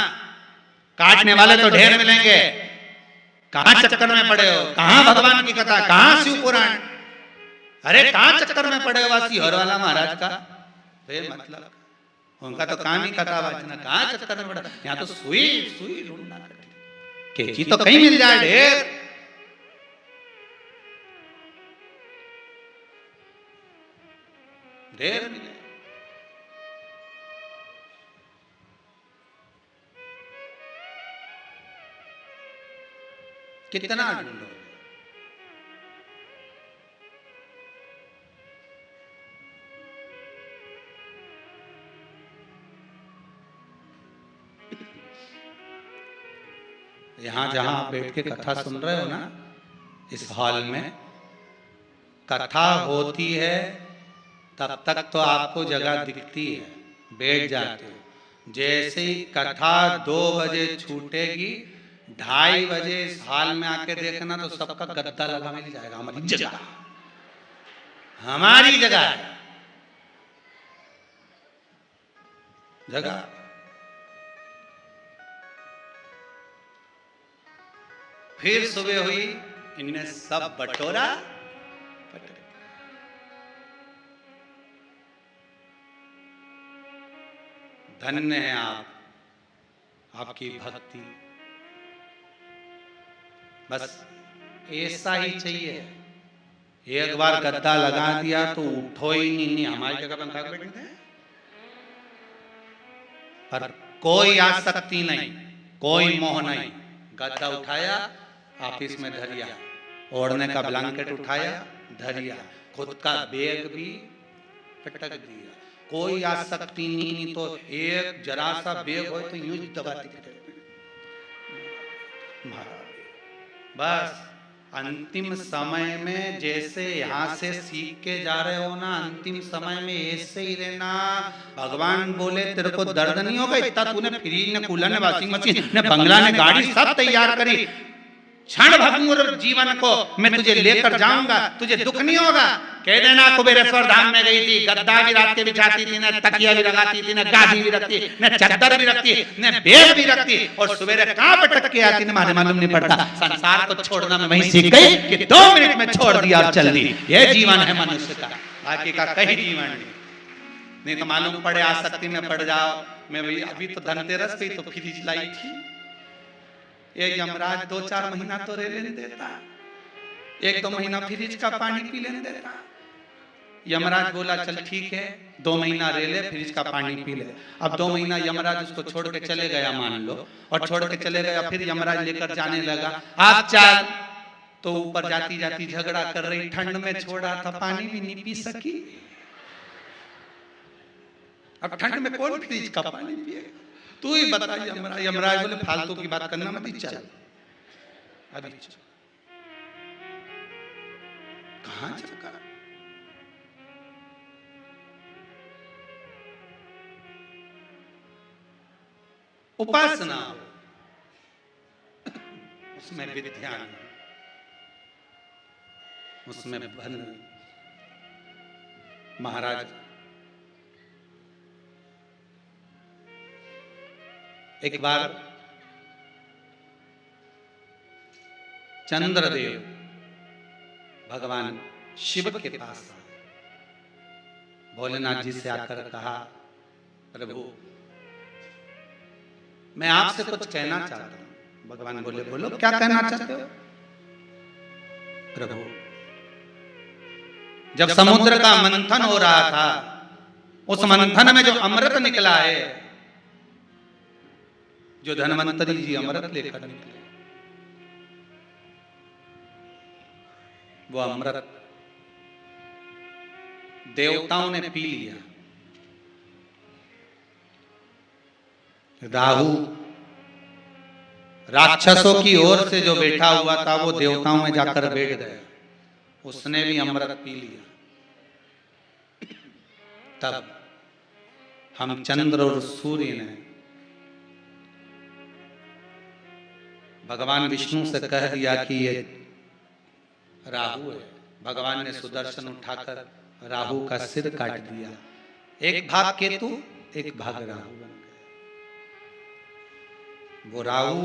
काटने वाले तो ढेर मिलेंगे, कहां चक्कर में पड़े हो, कहां भगवान की कथा, कहां शिव पुराण, अरे कहां चक्कर में पड़े हो वासी हर वाला महाराज का मतलब उनका तो काम ही कथा वाचना, कहां चक्कर में पड़ा, यहाँ तो सुई ढूंढना केची तो कहीं मिल जाए ढेर। ढेर मिले, कितना ढूंढो। यहां जहां आप बैठ के कथा सुन रहे हो ना, इस हॉल में कथा होती है तब तक तो आपको जगह दिखती है, बैठ जाते हो। जैसे ही कथा 2 बजे छूटेगी, 2:30 बजे इस हॉल में आके देखना तो सबका गद्दा लगा मिल जाएगा, हमारी जगह, हमारी जगह जगह। फिर सुबह हुई, इनने सब बटोरा, धन्य है आप, आपकी भक्ति, बस ऐसा ही चाहिए। एक बार गद्दा लगा दिया तो उठो ही नहीं, हमारी जगह पर भाग बैठे हैं, पर कोई आसक्ति नहीं, कोई मोह नहीं। गद्दा उठाया ऑफिस में धरिया, ओढ़ने का ब्लैंकेट उठाया धरिया, खुद का बैग भी पटक दिया, कोई आसक्ति नहीं। तो एक जरा सा बैग हो तो यूं दबाती बस। अंतिम समय में जैसे यहाँ से सीख के जा रहे हो ना, अंतिम समय में ऐसे ही रहना। भगवान बोले तेरे को दर्द नहीं होगा, इतना तूने फ्रिज ने, कूलर ने, वॉशिंग मशीन ने, बंगला ने, गाड़ी सब तैयार करी, क्षण भंगुर जीवन को मैं तुझे लेकर जाऊंगा, तुझे दुख नहीं होगा। कह देना कुबेरेश्वर धाम में गई थी, गद्दा भी रात के बिछाती थी, न तकिया भी लगाती थी, न गादी भी रखती, न चादर भी रखती, न बेग भी रखती, और सवेरे कहां पटक के आती न मारे मालूम नहीं पड़ता। संसार को छोड़ना मैं वहीं सीख गई कि 2 मिनट में छोड़ दिया और चल दी। ये जीवन है मनुष्य का, बाकी का कहीं जीवन नहीं तो मालूम पड़े आसक्ति में पड़ जाओ। मैं भाई अभी तो धनतेरस गई तो फ्रिज लाई थी, ये यमराज 2-4 महीना तो ले लेने देता, 1-2 महीना फ्रिज का पानी पी लेने देता। यमराज बोला चल ठीक है 2 महीना ले ले, फ्रिज का पानी पी ले। अब 2 महीना यमराज उसको छोड़ के चले गया मान लो, और छोड़ के चले गया, फिर यमराज लेकर जाने लगा, आप चल। तो ऊपर जाती जाती झगड़ा कर रही, ठंड में छोड़ा था पानी भी नहीं पी सकी, अब ठंड में कौन फ्रिज का पानी पिएगा, तू ही बता। यमराज बोले फालतू की बात करना मत, चल अभी चल। कहां चलकर उपासना हो, उसमें विद्या, उसमें बन। महाराज एक बार चंद्रदेव भगवान शिव के पास भोलेनाथ जी से आकर कहा, प्रभु मैं आपसे कुछ कहना चाहता हूं। भगवान बोले बोलो क्या कहना चाहते हो। प्रभु जब समुद्र का मंथन हो रहा था, उस मंथन में जो अमृत निकला है, जो धन्वंतरी जी अमृत लेकर निकले, वो अमृत देवताओं ने पी लिया। राहु राक्षसों की ओर से जो बैठा हुआ था वो देवताओं में जाकर बैठ गया, उसने भी अमृत पी लिया। तब हम चंद्र और सूर्य ने भगवान विष्णु से कह दिया कि ये राहु है। भगवान ने सुदर्शन उठाकर राहु का सिर काट दिया। एक भाग केतु, एक भाग राहु बन गया। वो राहु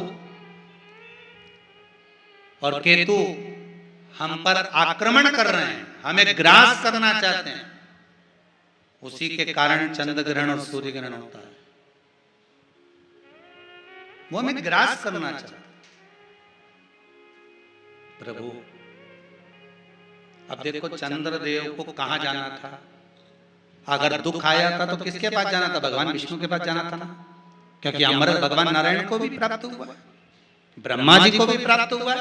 और केतु हम पर आक्रमण कर रहे हैं, हमें ग्रास करना चाहते हैं। उसी के कारण चंद्र ग्रहण और सूर्य ग्रहण होता है। वो हमें ग्रास करना चाहते हैं। प्रभु अब देखो चंद्रदेव को कहां जाना था। अगर दुख आया था तो किसके पास जाना था? भगवान विष्णु के पास जाना था ना, क्योंकि अमृत भगवान नारायण को भी प्राप्त हुआ, ब्रह्मा जी को भी प्राप्त हुआ।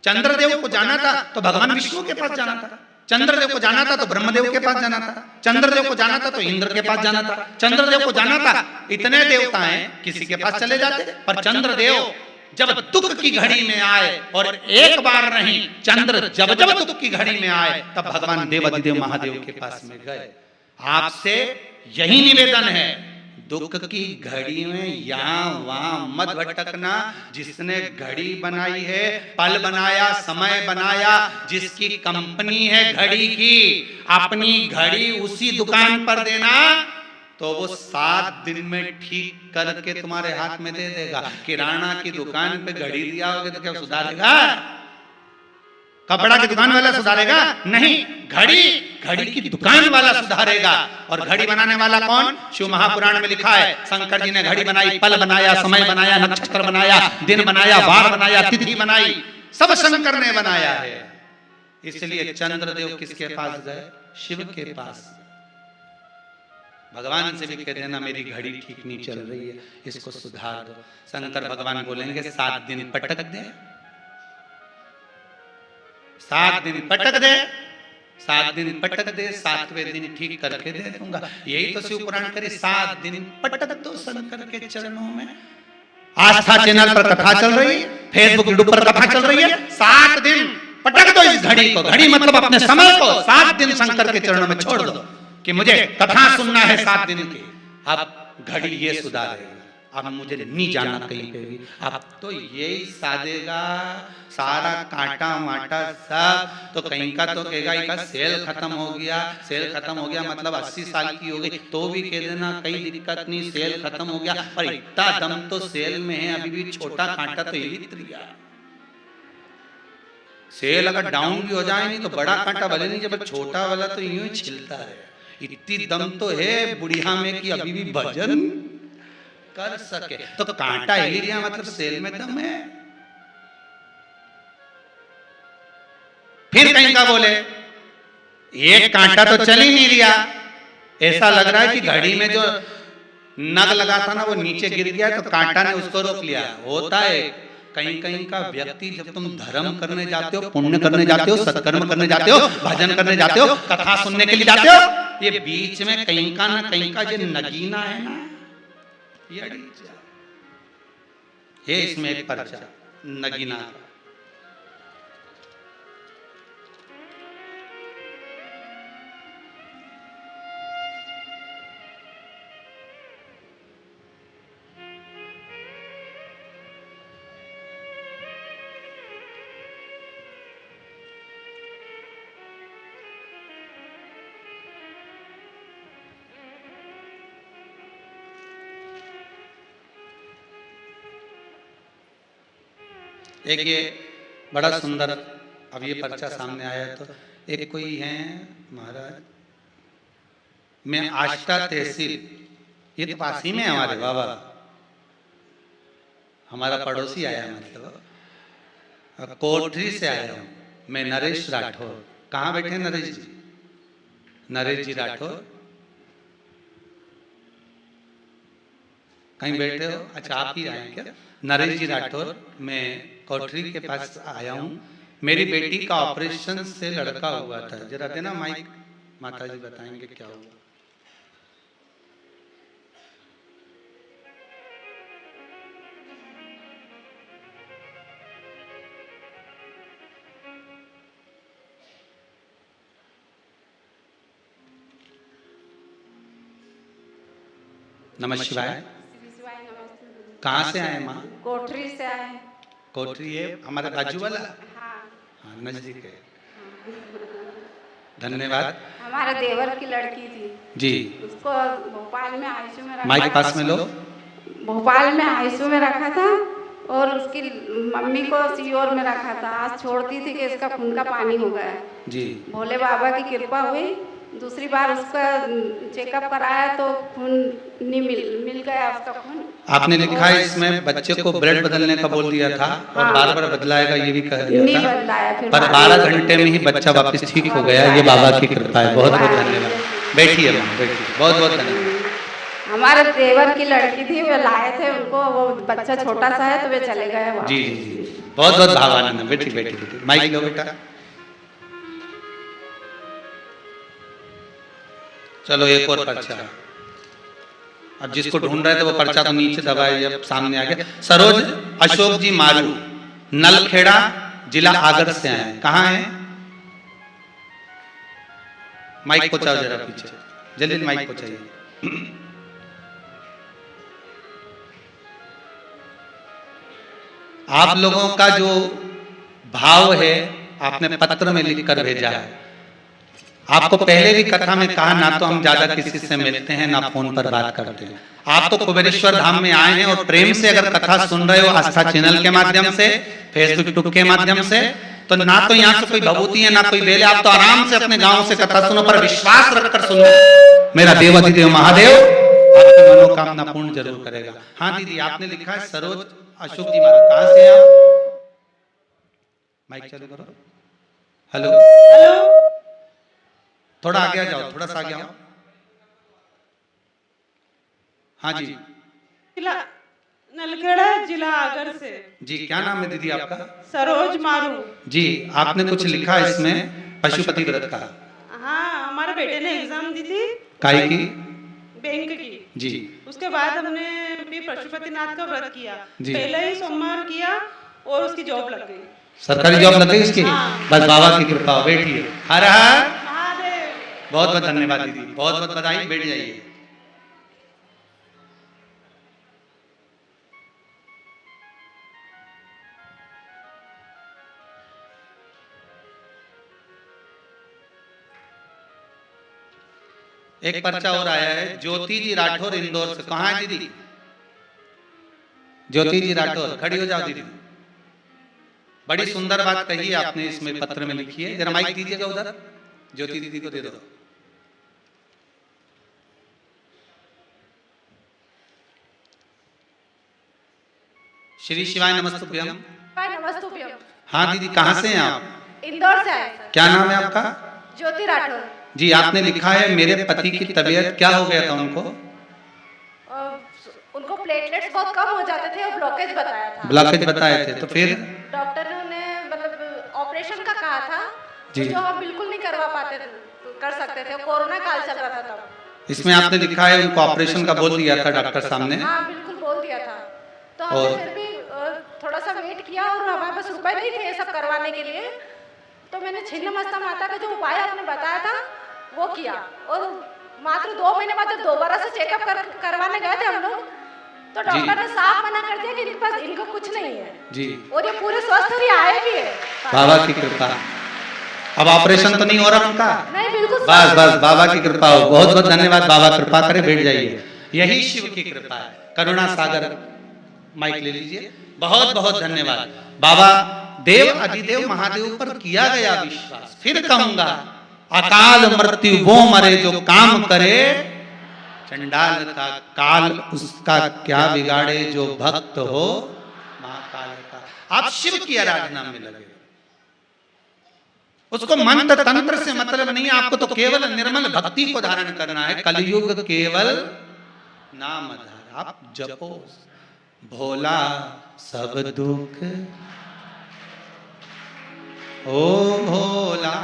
चंद्रदेव को जाना था तो भगवान विष्णु के पास जाना था, चंद्रदेव को जाना था तो ब्रह्मदेव के पास जाना था, चंद्रदेव को जाना था तो इंद्र के पास जाना था, चंद्रदेव को जाना था। इतने देवता हैं, किसी के पास चले जाते। पर चंद्रदेव जब दुख की घड़ी में आए, और एक बार नहीं, चंद्र जब जब दुख की घड़ी में आए तब भगवान देवाधिदेव महादेव के पास में गए। आपसे यही निवेदन है, दुख की घड़ी में यहां वहां मत भटकना। जिसने घड़ी बनाई है, पल बनाया, समय बनाया, जिसकी कंपनी है घड़ी की, अपनी घड़ी उसी दुकान पर देना तो वो 7 दिन में ठीक करके तुम्हारे हाथ में दे देगा। किराना की दुकान पे घड़ी दिया होगे तो क्या सुधारेगा? कपड़ा की दुकान वाला सुधारेगा? नहीं, घड़ी की दुकान वाला सुधारेगा। और घड़ी बनाने वाला कौन? शिव महापुराण में लिखा है, शंकर जी ने घड़ी बनाई, पल बनाया, समय बनाया, नक्षत्र बनाया, दिन बनाया, वार बनाया, तिथि बनाई, सब शंकर ने बनाया है। इसलिए चंद्रदेव किसके पास गए? शिव के पास। भगवान से भी कह देना मेरी घड़ी ठीक नहीं चल रही है, इसको सुधार दो। शंकर भगवान बोलेंगे 7 दिन पटक दे, 7 दिन पटक दे, 7 दिन पटक दे, 7वें दिन ठीक करके दे दूंगा। यही तो शिव पुराण करे, 7 दिन पटक दो शंकर के चरणों में। आस्था चैनल पर कथा चल रही है, फेसबुक यूट्यूब पर कथा चल रही है, 7 दिन पटक दो इस घड़ी को। घड़ी मतलब अपने समय को 7 दिन शंकर के चरणों में छोड़ दो कि मुझे कथा सुनना है 7 दिन की। अब घड़ी ये सुधारेगा, अब मुझे नहीं जाना कहीं पे भी। अब तो यही साधेगा सारा कांटा माटा सब, तो कहीं का तो कहेगा इसका सेल खत्म हो गया, सेल खत्म हो गया मतलब 80 साल की हो गई तो भी कह देना कहीं दिक्कत नहीं, सेल खत्म हो गया। पर इतना दम तो सेल में है, अभी भी छोटा कांटा तो यही त्रिया। सेल अगर डाउन भी हो जाए नहीं तो बड़ा कांटा भले नहीं, जब छोटा वाला तो यूं ही छिलता है। इतनी दम तो है बुढ़िया में कि अभी भी भजन कर सके। तो कांटा हिल गया मतलब सेल में दम है। फिर कहीं का बोले एक कांटा तो चल ही नहीं रहा, ऐसा लग रहा है कि घड़ी में जो नग लगा था ना वो नीचे गिर गया तो कांटा ने उसको रोक लिया। होता है कहीं कहीं का व्यक्ति, जब तुम धर्म करने जाते हो, पुण्य करने जाते हो, सत्कर्म करने जाते हो, भजन करने जाते हो, कथा सुनने के लिए जाते हो, ये बीच में कहीं का ना कहीं का जो नगीना है ना, ये इसमें एक पर्चा नगीना। एक ये बड़ा सुंदर, अब ये पर्चा सामने आया तो एक कोई है महाराज, मैं आष्टा तहसील, ये तो पास ही में हमारे बाबा, हमारा पड़ोसी आया मतलब कोठरी से आया हूँ मैं, नरेश राठौर। कहाँ बैठे नरेश जी? नरेश जी राठौर कहीं बैठे हो? अच्छा आप ही आए क्या? नरेश जी राठौर, मैं कोठरी के पास आया हूँ। मेरी बेटी का ऑपरेशन से लड़का हुआ था, जरा देना माइक, माता जी बताएंगे क्या हुआ। नमः शिवाय। कहाँ से आए माँ? कोठरी से आए। कोठरी है हमारा बाजू वाला? हाँ, हाँ नजदीक है। धन्यवाद। हमारे देवर की लड़की थी जी, उसको भोपाल में आईसीयू में रखा, माइक पास में लो। भोपाल में आईसीयू में रखा था और उसकी मम्मी को सीओर में रखा था। आज छोड़ती थी कि इसका खून का पानी हो गया जी, भोले बाबा की कृपा हुई। दूसरी बार उसका चेकअप कराया तो खून नहीं मिल गया उसका खून। आपने लिखा है इसमें बच्चे को ब्लड बदलने का बोल दिया था और बार बार बदलाएगा ये भी कह दिया नहीं था, बदलाया, फिर पर 12 घंटे में ही बच्चा वापस ठीक हो गया। ये बाबा की कृपा है। बहुत बहुत धन्यवाद। बैठिए माँ, बैठिए। बहुत बहुत धन्यवाद। हमारे देवर की लड़की थी, वे लाए थे उनको, वो बच्चा छोटा सा है तो वे चले गए वहाँ। जी जी जी, बहुत बहुत भावानंद। बैठी बैठी बैठी, माइक लो बेटा। चलो एक और पर्चा। अब जिसको ढूंढ रहे थे वो पर्चा तो नीचे दबाए, जब सामने आ गया। सरोज अशोक जी मारू, नलखेड़ा, जिला आगर से आए। कहाँ है? माइक पहुंचाओ जरा पीछे, जल्दी माइक पहुंचाइए। आप लोगों का जो भाव है आपने पत्र में लिखकर भेजा है। आपको पहले भी कथा में कहा, ना तो हम ज्यादा किसी से मिलते हैं ना फोन पर बात करते हैं। आप तो कुबेरेश्वर धाम में आए हैं और प्रेम से अगर कथा सुन रहे हो आस्था चैनल के माध्यम से, फेसबुक यूट्यूब के माध्यम से, तो ना तो यहाँ से कोई भभूति है ना कोई बेले, आप तो आराम से अपने गांव से कथा सुनो, पर विश्वास रखकर सुनो। मेरा देवाधिदेव महादेव आपकी मनोकामना पूर्ण जरूर करेगा। हाँ दीदी, आपने लिखा है सरोज अशोक जी महाराज, कहाँ से आप? माइक चालू करो। हेलो हेलो, थोड़ा आगे आ जाओ, थोड़ा सा आगे आओ। हाँ जी, जिला नलखेड़ा, जिला आगर से। जी क्या नाम है दीदी आपका? सरोज मारू। जी, आपने कुछ लिखा है इसमें पशुपति व्रत का। हाँ, हमारे बेटे ने एग्जाम दी थी काहे की? बैंक की जी, उसके बाद हमने भी पशुपतिनाथ का व्रत किया। जी। पहले ही सोमवार किया और उसकी जॉब लग गई। सरकारी जॉब लग गई इसकी? हाँ। बस बाबा की कृपा। बैठिए। हर हर महादेव। बहुत बहुत धन्यवाद दीदी, बहुत बहुत बधाई। बैठ जाइए। एक पर्चा और आया है, ज्योति जी राठौर इंदौर से। कहाँ है दीदी? ज्योति जी राठौर, खड़ी हो जाओ दीदी। बड़ी सुंदर बात कही है आपने, इसमें पत्र में लिखी है। जरा माइक दीजिएगा उधर, ज्योति दीदी को दे दो। श्री शिवाय नमस्तुभ्यम। नमस्तुभ्यम। हाँ दीदी, कहाँ से हैं आप? इंदौर से आए सर। क्या नाम है आपका? ज्योति राठौर। जी, आपने लिखा है मेरे पति की तबीयत क्या हो गया था उनको? उनको प्लेटलेट्स बहुत कम हो जाते थे और ब्लॉकेज बताया था। ब्लॉकेज बताए थे, तो फिर डॉक्टर ने मतलब ऑपरेशन का कहा था, जी। जो हम बिल्कुल नहीं करवा पाते थे, कर सकते थे। कोरोना काल चल रहा था तब। इसमें आपने लिखा है उनको ऑपरेशन का बोल दिया था डॉक्टर साहब ने। हाँ बिल्कुल बोल दिया था। तो हमने फिर भी थोड़ा सा वेट किया और हमारे पास रुपए नहीं थे ये सब करवाने के लिए। तो मैंने छिन्नमस्ता माता का जो उपाय आपने बताया था वो किया, और मात्र 2 महीने बाद जब दोबारा से चेकअप करवाने गए थे हम लोग, तो डॉक्टर ने साफ मना कर दिया कि इनके पास इनको कुछ नहीं है जी, और ये पूरे स्वस्थ भी आए भी है बाबा की कृपा। अब ऑपरेशन तो नहीं हो रहा उनका? नहीं, बिल्कुल बस बस, बाबा की कृपा हो। बहुत बहुत धन्यवाद, बाबा कृपा करे, बैठ जाइए। यही शिव की कृपा है। करुणा सागर, माइक ले लीजिए। बहुत बहुत धन्यवाद बाबा। देव अधिदेव महादेव पर किया गया विश्वास। फिर कहूंगा, अकाल मृत्यु वो मरे जो काम करे, चंडाल का काल उसका क्या बिगाड़े जो भक्त हो महाकाल का। आप शिव की आराधना में लगे, उसको मंत्र तंत्र से मतलब नहीं है। आपको तो केवल निर्मल भक्ति को धारण करना है। कलयुग केवल नाम आधार। आप जपो, भोला सब दुख, ओ भोला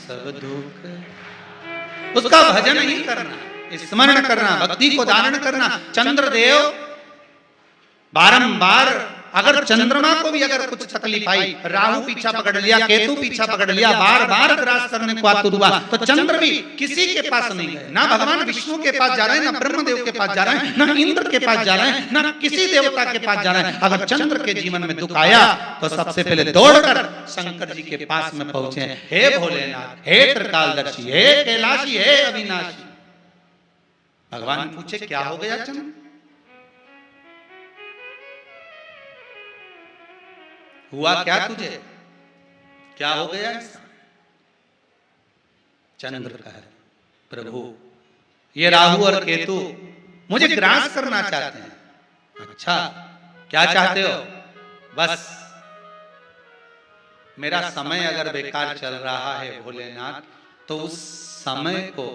सब दुख। उसका भजन ही करना, स्मरण करना, भक्ति को धारण करना। चंद्रदेव बारंबार, अगर चंद्रमा को भी अगर कुछ तकलीफ आई, राहु पीछा पकड़ लिया, केतु पीछा पकड़ लिया, बार बार ग्रास करने को आतुर हुआ, तो चंद्र भी किसी के पास नहीं गए। ना भगवान विष्णु के पास जा रहे हैं, ना ब्रह्मदेव के पास जा रहे हैं, ना इंद्र के पास जा रहे हैं, ना किसी देवता के पास जा रहे हैं। अगर चंद्र के जीवन में दुख आया तो सबसे पहले दौड़कर शंकर जी के पास में पहुंचे। हे भोलेनाथ, हे त्रिकालदर्शी, हे कैलाशी, हे अविनाशी। भगवान पूछे, क्या हो गया चंद्र? हुआ क्या तुझे? क्या हो गया ऐसा? चंद्र कहे, प्रभु ये राहु और केतु मुझे ग्रास करना चाहते हैं। अच्छा, क्या चाहते हो? बस मेरा समय अगर बेकार चल रहा है भोलेनाथ, तो उस समय को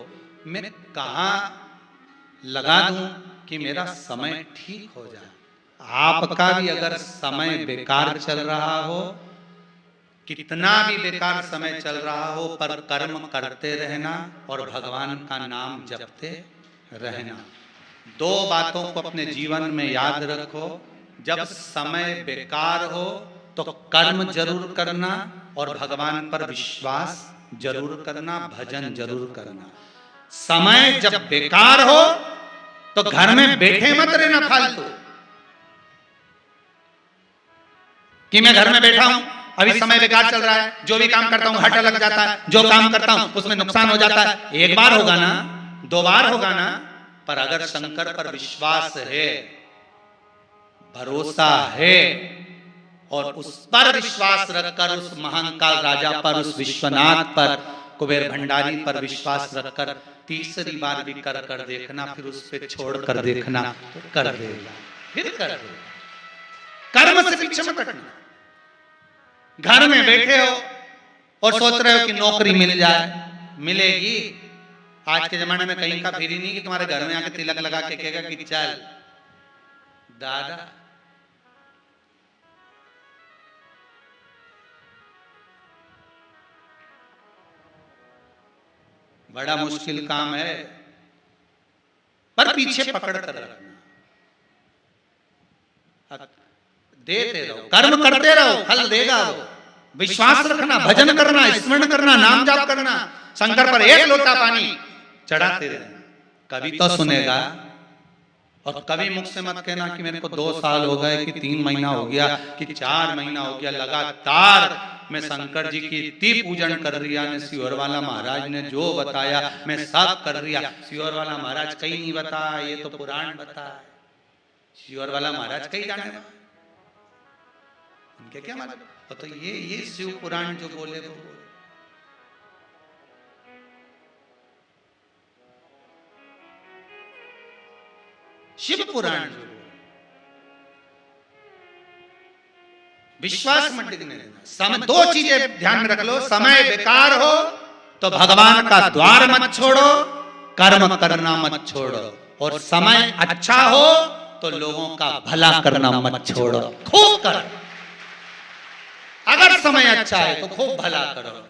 मैं कहां लगा दूं कि मेरा समय ठीक हो जाए। आपका भी अगर समय बेकार चल रहा हो, कितना भी बेकार समय चल रहा हो, पर कर्म करते रहना और भगवान का नाम जपते रहना। 2 बातों को अपने जीवन में याद रखो। जब समय बेकार हो तो कर्म जरूर करना और भगवान पर विश्वास जरूर करना, भजन जरूर करना। समय जब बेकार हो तो घर में बैठे मत रहना फालतू कि मैं घर में बैठा हूं, अभी समय बेकार चल रहा है, जो भी काम करता हूं घाटा लग जाता है, जो काम करता हूं उसमें नुकसान हो जाता है। एक बार होगा ना, 2 बार होगा ना, पर अगर शंकर पर विश्वास है, भरोसा है और उस पर विश्वास रखकर, उस महाकाल राजा पर, उस विश्वनाथ पर, कुबेर भंडारी पर विश्वास रखकर तीसरी बार भी कर देखना, फिर उस पे छोड़ कर देखना, तो कर देगा, फिर कर देगा। कर्म से पीछे मत हटना। घर में बैठे हो और सोच रहे हो कि नौकरी मिल जाए, मिलेगी। आज के जमाने में कहीं का फिर ही नहीं कि तुम्हारे घर में आके तिलक लगा के कहेगा कि चल दादा। बड़ा मुश्किल काम है, पर पीछे पकड़ कर रखना। देते रहो, कर्म करते रहो, फल देगा वो। विश्वास रखना, भजन करना, स्मरण करना, नाम जाप करना, शंकर पर 1 लोटा पानी चढ़ाते रहना, कभी तो सुनेगा। और कभी मुख से मत कहना कि मेरे को 2 साल हो गए, कि 3 महीना हो गया, कि 4 महीना हो गया, लगातार मैं शंकर जी की इतनी पूजन कर रिया ने, सियोर वाला महाराज ने जो बताया मैं सब कर रिया। सियोर वाला महाराज कहीं नहीं बताया, ये तो पुराण बताया। सियोर वाला महाराज कहीं जाने उनके क्या मालूम। तो ये शिव पुराण जो बोले वो शिव पुराण जो विश्वास मत डिगने देना। समय 2 चीजें ध्यान में रख लो, समय बेकार हो तो भगवान का द्वार मत छोड़ो, कर्म करना मत छोड़ो, और समय अच्छा हो तो लोगों का भला करना मत छोड़ो, खूब कर। अगर समय अच्छा है तो खूब भला करो।